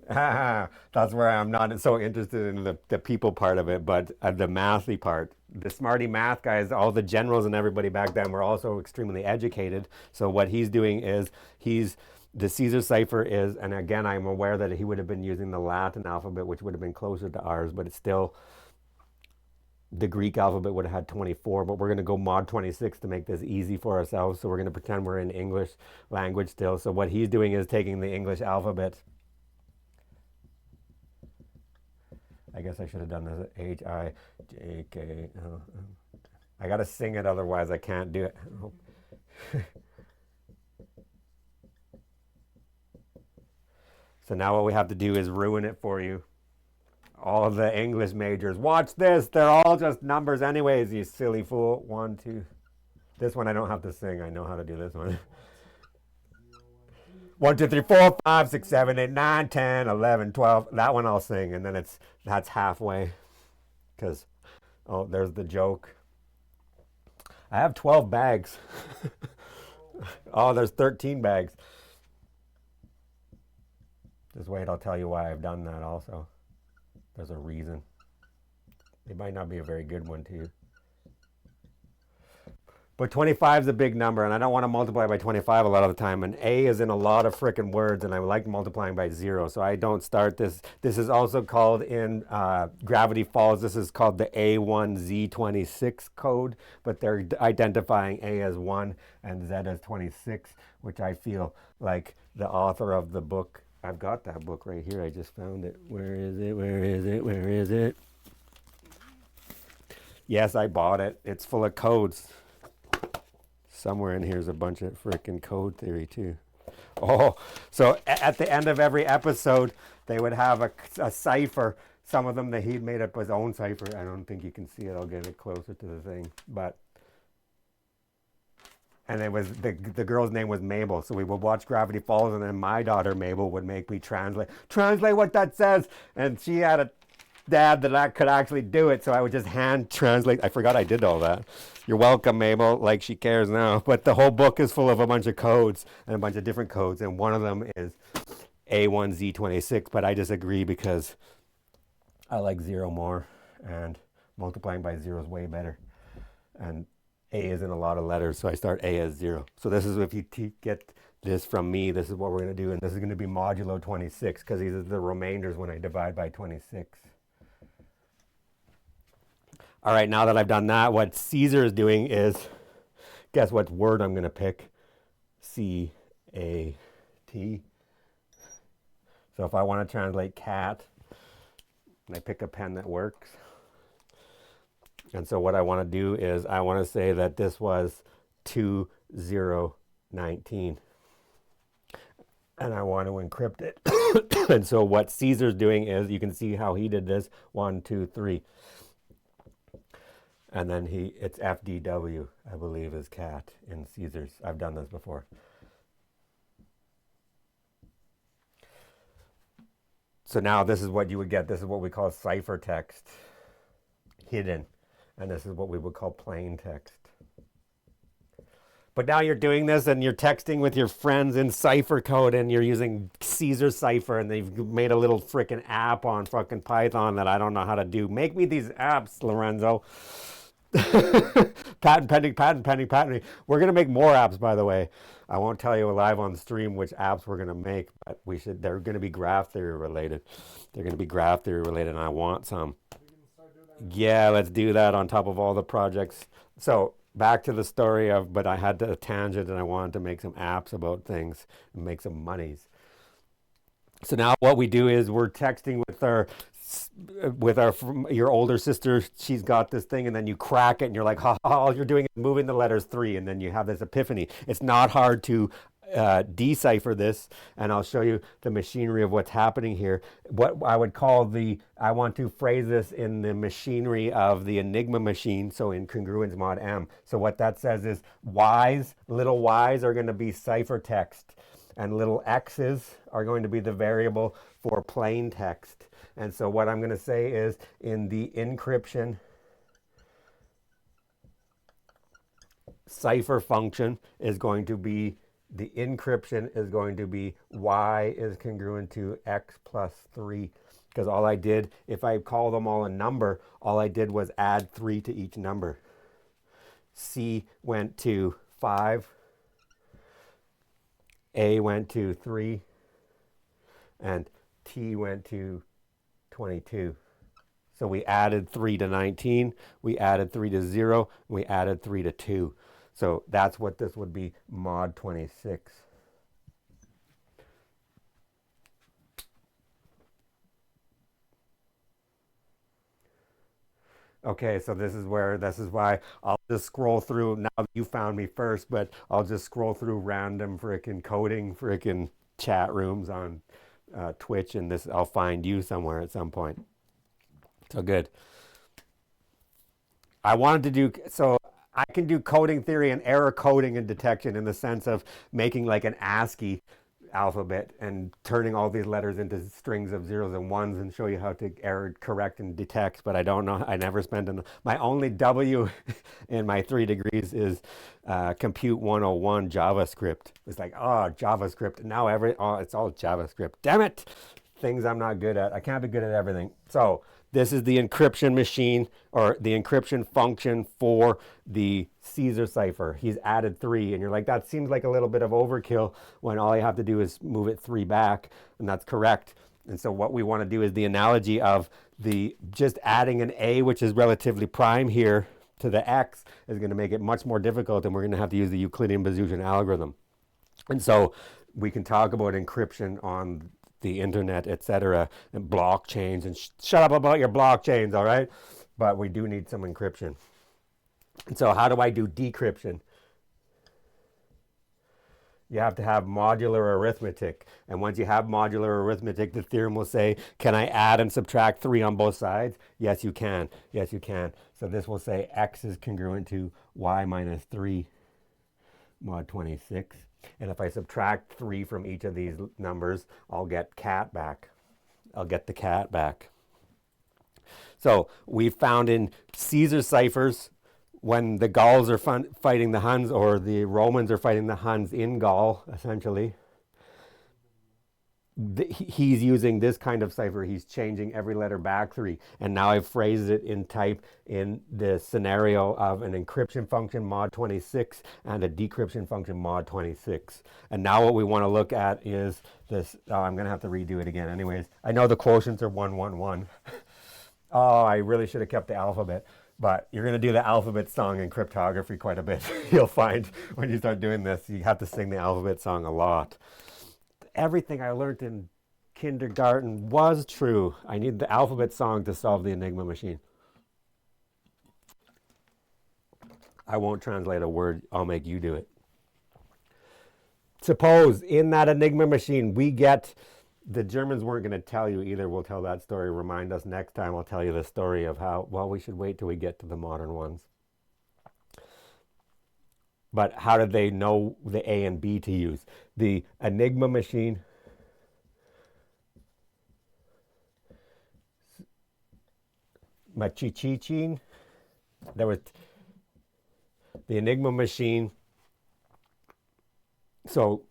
That's where I'm not so interested in the people part of it, but the mathy part. The smarty math guys, all the generals and everybody back then were also extremely educated. So what he's doing is the Caesar cipher is, and again, I'm aware that he would have been using the Latin alphabet, which would have been closer to ours, but it's still, the Greek alphabet would have had 24, but we're going to go mod 26 to make this easy for ourselves. So we're going to pretend we're in English language still. So what he's doing is taking the English alphabet. I guess I should have done this. H-I-J-K. I got to sing it, otherwise I can't do it. So now what we have to do is ruin it for you. All of the English majors. Watch this. They're all just numbers anyways, you silly fool. 1, 2. This one I don't have to sing. I know how to do this one. 1, 2, 3, 4, 5, 6, 7, 8, 9, 10, 11, 12. That one I'll sing, and then that's halfway. Because, oh, there's the joke. I have 12 bags. Oh, there's 13 bags. Just wait, I'll tell you why I've done that also. There's a reason. It might not be a very good one to you. But 25 is a big number, and I don't want to multiply by 25 a lot of the time. And A is in a lot of frickin' words, and I like multiplying by 0, so I don't start this. This is also called in Gravity Falls, this is called the A1Z26 code, but they're identifying A as 1 and Z as 26, which I feel like the author of the book, I've got that book right here. I just found it. Where is it? Where is it? Where is it? Yes, I bought it. It's full of codes. Somewhere in here is a bunch of freaking code theory too. Oh, so at the end of every episode, they would have a cipher. Some of them that he'd made up his own cipher. I don't think you can see it. I'll get it closer to the thing. And it was the girl's name was Mabel. So we would watch Gravity Falls, and then my daughter Mabel would make me translate what that says. And she had a dad that I could actually do it, so I would just hand translate. I forgot I did all that. You're welcome, Mabel. Like she cares now. But the whole book is full of a bunch of codes and a bunch of different codes, and one of them is A1Z26. But I disagree because I like 0 more, and multiplying by 0 is way better. And A is in a lot of letters, so I start A as 0. So this is, if you get this from me, this is what we're going to do, and this is going to be modulo 26, because these are the remainders when I divide by 26. All right, now that I've done that, what Caesar is doing is, guess what word I'm going to pick? C-A-T. So if I want to translate cat, and I pick a pen that works. And so what I want to do is I want to say that this was 2019. And I want to encrypt it. And so what Caesar's doing is, you can see how he did this. 1, 2, 3. And then it's FDW, I believe, is cat in Caesar's. I've done this before. So now this is what you would get. This is what we call ciphertext, hidden. And this is what we would call plain text. But now you're doing this and you're texting with your friends in cipher code and you're using Caesar cipher and they've made a little freaking app on fucking Python that I don't know how to do. Make me these apps, Lorenzo. Patent pending, patent pending, patent pending. We're gonna make more apps, by the way. I won't tell you live on stream which apps we're gonna make, but we should. They're gonna be graph theory related. They're gonna be graph theory related, and I want some. Yeah, let's do that on top of all the projects. So back to the story of, but I had a tangent and I wanted to make some apps about things and make some monies. So now what we do is we're texting with our your older sister. She's got this thing, and then you crack it, and you're like, ha, ha, all you're doing is moving the letters three, and then you have this epiphany. It's not hard to decipher this, and I'll show you the machinery of what's happening here. What I would call I want to phrase this in the machinery of the Enigma machine, so in congruence mod M. So what that says is little y's are going to be ciphertext, and little x's are going to be the variable for plain text. And so what I'm going to say is in the encryption cipher function is going to be, the encryption is going to be y is congruent to x plus 3. Because all I did, if I call them all a number, all I did was add 3 to each number. C went to 5. A went to 3. And T went to 22. So we added 3 to 19, we added 3 to 0, and we added 3 to 2. So that's what this would be, mod 26. Okay, so this is why I'll just scroll through. Now that you found me first, but I'll just scroll through random frickin' coding frickin' chat rooms on Twitch, and I'll find you somewhere at some point. So good. I wanted to do, so I can do coding theory and error coding and detection in the sense of making like an ASCII alphabet and turning all these letters into strings of zeros and ones and show you how to error correct and detect. But I don't know, I never spent my only W in my 3 degrees is compute 101 JavaScript. It's like, oh, JavaScript. Now it's all JavaScript. Damn it. Things I'm not good at. I can't be good at everything. So this is the encryption machine, or the encryption function for the Caesar cipher. He's added 3, and you're like, that seems like a little bit of overkill when all you have to do is move it 3 back, and that's correct. And so what we want to do is the analogy of just adding an A, which is relatively prime here, to the X is going to make it much more difficult, and we're going to have to use the Euclidean-Bazougian algorithm. And so we can talk about encryption on the internet, etc., and blockchains, and shut up about your blockchains, all right? But we do need some encryption. And so how do I do decryption? You have to have modular arithmetic. And once you have modular arithmetic, the theorem will say, can I add and subtract 3 on both sides? Yes, you can. Yes, you can. So this will say x is congruent to y minus 3 mod 26. And if I subtract 3 from each of these numbers, I'll get cat back. I'll get the cat back. So we found in Caesar ciphers, when the Gauls are fighting the Huns, or the Romans are fighting the Huns in Gaul, essentially, he's using this kind of cipher. He's changing every letter back 3. And now I've phrased it in type in the scenario of an encryption function mod 26 and a decryption function mod 26. And now what we want to look at is this. Oh, I'm going to have to redo it again anyways. I know the quotients are 1, 1, 1. Oh, I really should have kept the alphabet. But you're going to do the alphabet song in cryptography quite a bit. You'll find when you start doing this, you have to sing the alphabet song a lot. Everything I learned in kindergarten was true. I need the alphabet song to solve the Enigma machine. I won't translate a word. I'll make you do it. Suppose in that Enigma machine we get, the Germans weren't going to tell you either. We'll tell that story. Remind us next time. I'll tell you the story of how, well, we should wait till we get to the modern ones. But how did they know the A and B to use? The Enigma machine Machichin. There was the Enigma machine So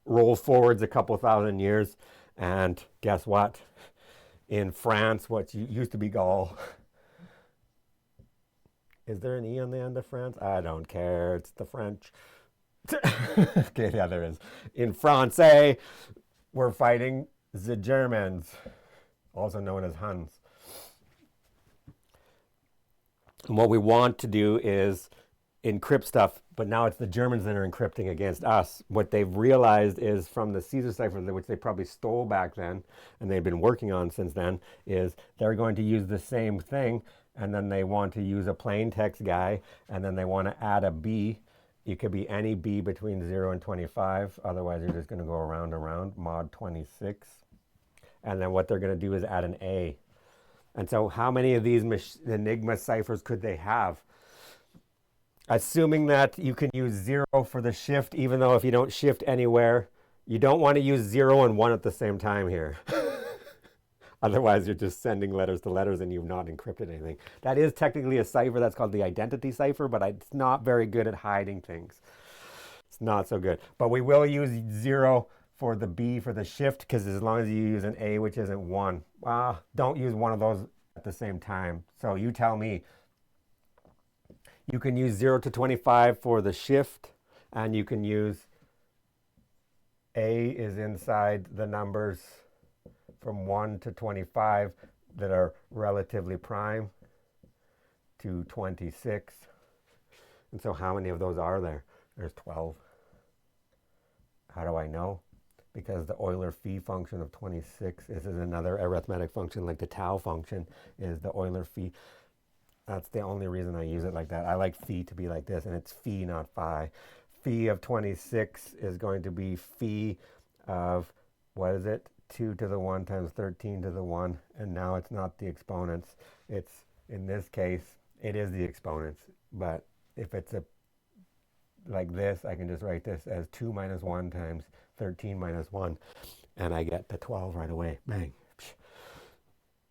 roll forwards a couple thousand years, and guess what? In France, what used to be Gaul, is there an E on the end of France? I don't care. It's the French. Okay, yeah, there is. In France, we're fighting the Germans, also known as Huns. And what we want to do is encrypt stuff, but now it's the Germans that are encrypting against us. What they've realized is from the Caesar cipher, which they probably stole back then, and they've been working on since then, is they're going to use the same thing, and then they want to use a plain text guy, and then they want to add a B. It could be any B between 0 and 25. Otherwise, you're just going to go around, mod 26. And then what they're going to do is add an A. And so how many of these Enigma ciphers could they have? Assuming that you can use 0 for the shift, even though if you don't shift anywhere, you don't want to use 0 and 1 at the same time here. Otherwise, you're just sending letters to letters and you've not encrypted anything. That is technically a cipher. That's called the identity cipher, but it's not very good at hiding things. It's not so good. But we will use 0 for the B for the shift, because as long as you use an A, which isn't 1, don't use one of those at the same time. So you tell me. You can use 0 to 25 for the shift, and you can use A is inside the numbers from 1 to 25 that are relatively prime to 26. And so how many of those are there? There's 12. How do I know? Because the Euler phi function of 26 is another arithmetic function, like the tau function is the Euler phi. That's the only reason I use it like that. I like phi to be like this, and it's phi, not phi. Phi of 26 is going to be phi of, what is it? 2 to the 1 times 13 to the 1. And now it's not the exponents. It's, in this case, it is the exponents. But if it's like this, I can just write this as 2 minus 1 times 13 minus 1. And I get the 12 right away. Bang.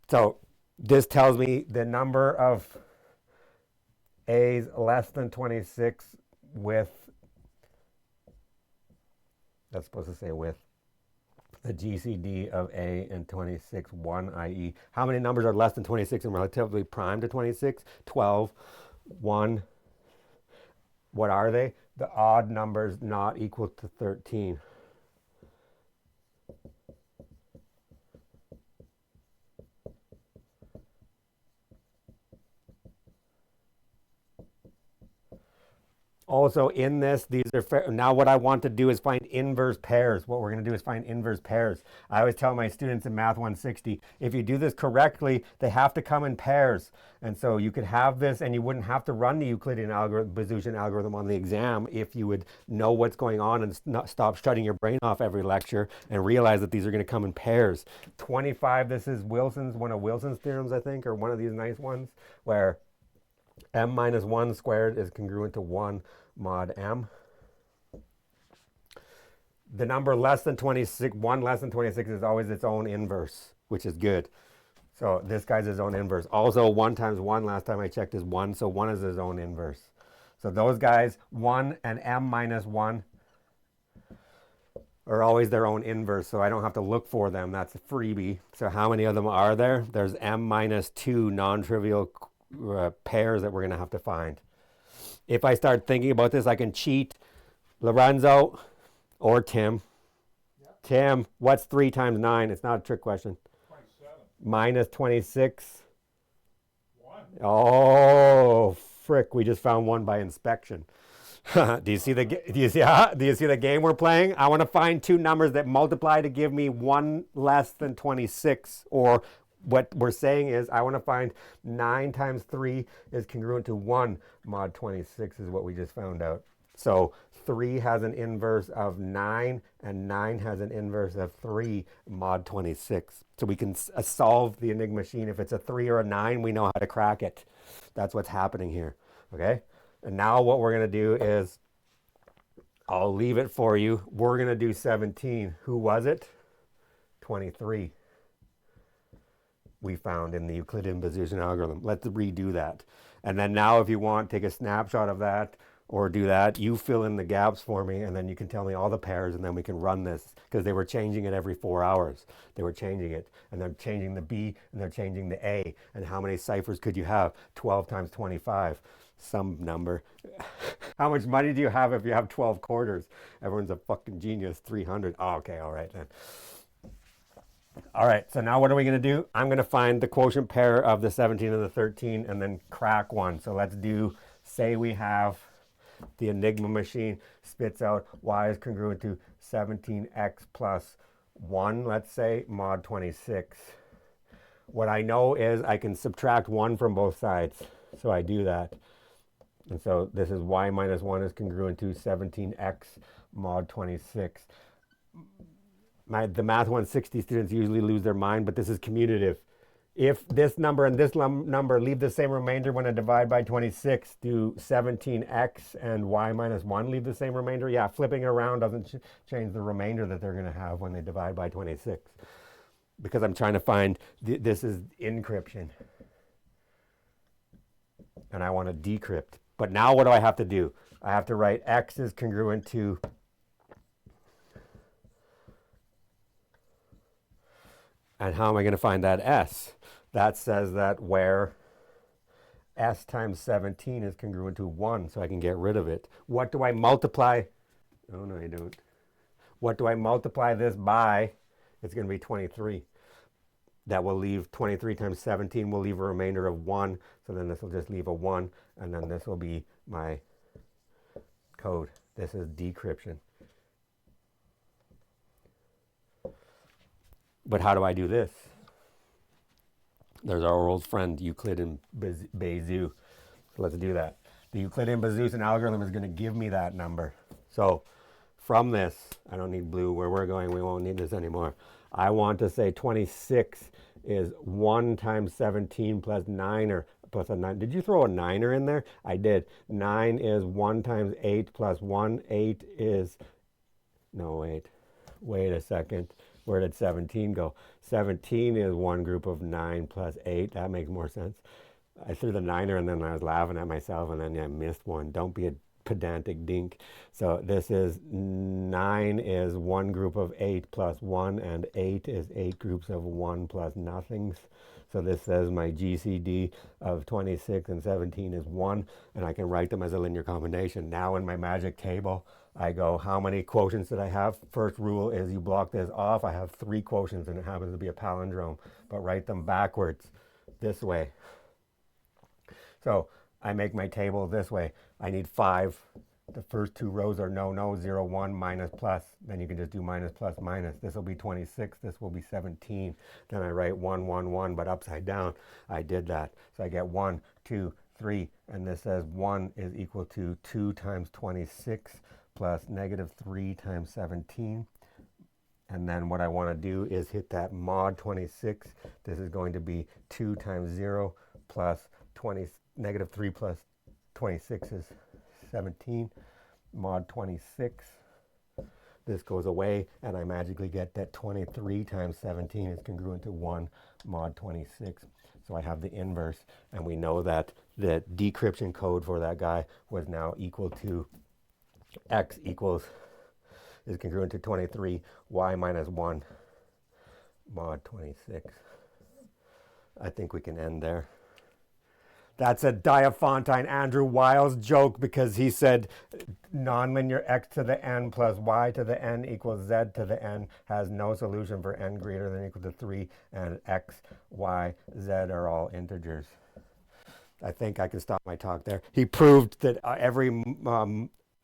So this tells me the number of A's less than 26 with, that's supposed to say with, the GCD of A and 26, 1, i.e. How many numbers are less than 26 and relatively prime to 26? 12, 1. What are they? The odd numbers not equal to 13. Also in this, these are now what I want to do is find inverse pairs. What we're going to do is find inverse pairs. I always tell my students in Math 160, if you do this correctly, they have to come in pairs. And so you could have this and you wouldn't have to run the Euclidean algorithm, Bayesian algorithm on the exam if you would know what's going on and not stop shutting your brain off every lecture and realize that these are going to come in pairs. 25, this is Wilson's, one of Wilson's theorems, I think, or one of these nice ones, where m minus 1 squared is congruent to 1 mod m. The number less than 26, 1 less than 26 is always its own inverse, which is good. So this guy's his own inverse. Also 1 times 1, last time I checked, is 1, so 1 is his own inverse. So those guys, 1 and m minus 1, are always their own inverse, so I don't have to look for them. That's a freebie. So how many of them are there? There's m minus 2 non-trivial pairs that we're going to have to find. If I start thinking about this, I can cheat. Lorenzo or Tim. Yep. Tim, what's 3 times 9? It's not a trick question. 27. Minus 26. 1. Oh, frick, we just found one by inspection. Do you see the game we're playing? I want to find 2 numbers that multiply to give me 1 less than 26, or what we're saying is I want to find 9 times 3 is congruent to 1 mod 26 is what we just found out. So 3 has an inverse of 9 and 9 has an inverse of 3 mod 26. So we can solve the Enigma machine. If it's a 3 or a 9, we know how to crack it. That's what's happening here. Okay? And now what we're going to do is, I'll leave it for you. We're going to do 17. Who was it? 23. We found in the Euclidean Bayesian algorithm. Let's redo that. And then now if you want, take a snapshot of that, or do that. You fill in the gaps for me, and then you can tell me all the pairs, and then we can run this, because they were changing it every 4 hours. They were changing it, and they're changing the B, and they're changing the A. And how many ciphers could you have? 12 times 25, some number. How much money do you have if you have 12 quarters? Everyone's a fucking genius. 300. Oh, okay, all right then. All right, so now what are we going to do? I'm going to find the quotient pair of the 17 and the 13 and then crack one. So let's do, say we have the Enigma machine spits out y is congruent to 17x plus 1, let's say, mod 26. What I know is I can subtract 1 from both sides. So I do that. And so this is y minus 1 is congruent to 17x mod 26. The Math 160 students usually lose their mind, but this is commutative. If this number and this number leave the same remainder when I divide by 26, do 17x and y minus 1 leave the same remainder? Yeah, flipping it around doesn't change the remainder that they're going to have when they divide by 26. Because I'm trying to find, this is encryption. And I want to decrypt. But now what do I have to do? I have to write x is congruent to and how am I going to find that s? That says that where s times 17 is congruent to 1, so I can get rid of it. What do I multiply? Oh, no, I don't. What do I multiply this by? It's going to be 23. That will leave 23 times 17 will leave a remainder of 1. So then this will just leave a 1. And then this will be my code. This is decryption. But how do I do this? There's our old friend Euclidean Bezout. So let's do that. The Euclidean Bezout algorithm is going to give me that number. So from this, I don't need blue. Where we're going, we won't need this anymore. I want to say 26 is 1 times 17 plus 9 or plus a 9. Did you throw a 9er in there? I did. 9 is 1 times 8 plus 1. 8 is, no, wait a second. Where did 17 go? 17 is one group of 9 plus 8. That makes more sense. I threw the 9er and then I was laughing at myself and then I missed one. Don't be a pedantic dink. So this is 9 is one group of 8 plus 1 and 8 is 8 groups of 1 plus nothings. So this says my GCD of 26 and 17 is 1 and I can write them as a linear combination. Now in my magic table, I go, how many quotients did I have? First rule is you block this off. I have 3 quotients and it happens to be a palindrome, but write them backwards this way. So I make my table this way. I need 5. The first 2 rows are no, 0, 1, minus, plus. Then you can just do minus, plus, minus. This will be 26. This will be 17. Then I write 1, 1, 1, but upside down. I did that. So I get 1, 2, 3. And this says 1 is equal to 2 times 26 plus negative 3 times 17. And then what I want to do is hit that mod 26. This is going to be 2 times 0 plus 20, negative 3 plus 26 is 17. Mod 26. This goes away, and I magically get that 23 times 17 is congruent to 1 mod 26. So I have the inverse, and we know that the decryption code for that guy was now equal to x is congruent to 23, y minus 1 mod 26. I think we can end there. That's a Diophantine Andrew Wiles joke because he said nonlinear x to the n plus y to the n equals z to the n has no solution for n greater than or equal to 3 and x, y, z are all integers. I think I can stop my talk there. He proved that every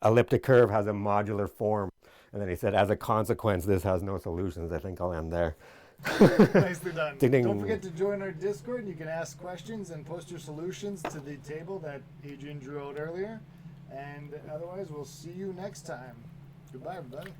elliptic curve has a modular form. And then he said, as a consequence, this has no solutions. I think I'll end there. Nicely done. Ding, ding. Don't forget to join our Discord. You can ask questions and post your solutions to the table that Adrian drew out earlier. And otherwise, we'll see you next time. Goodbye, everybody.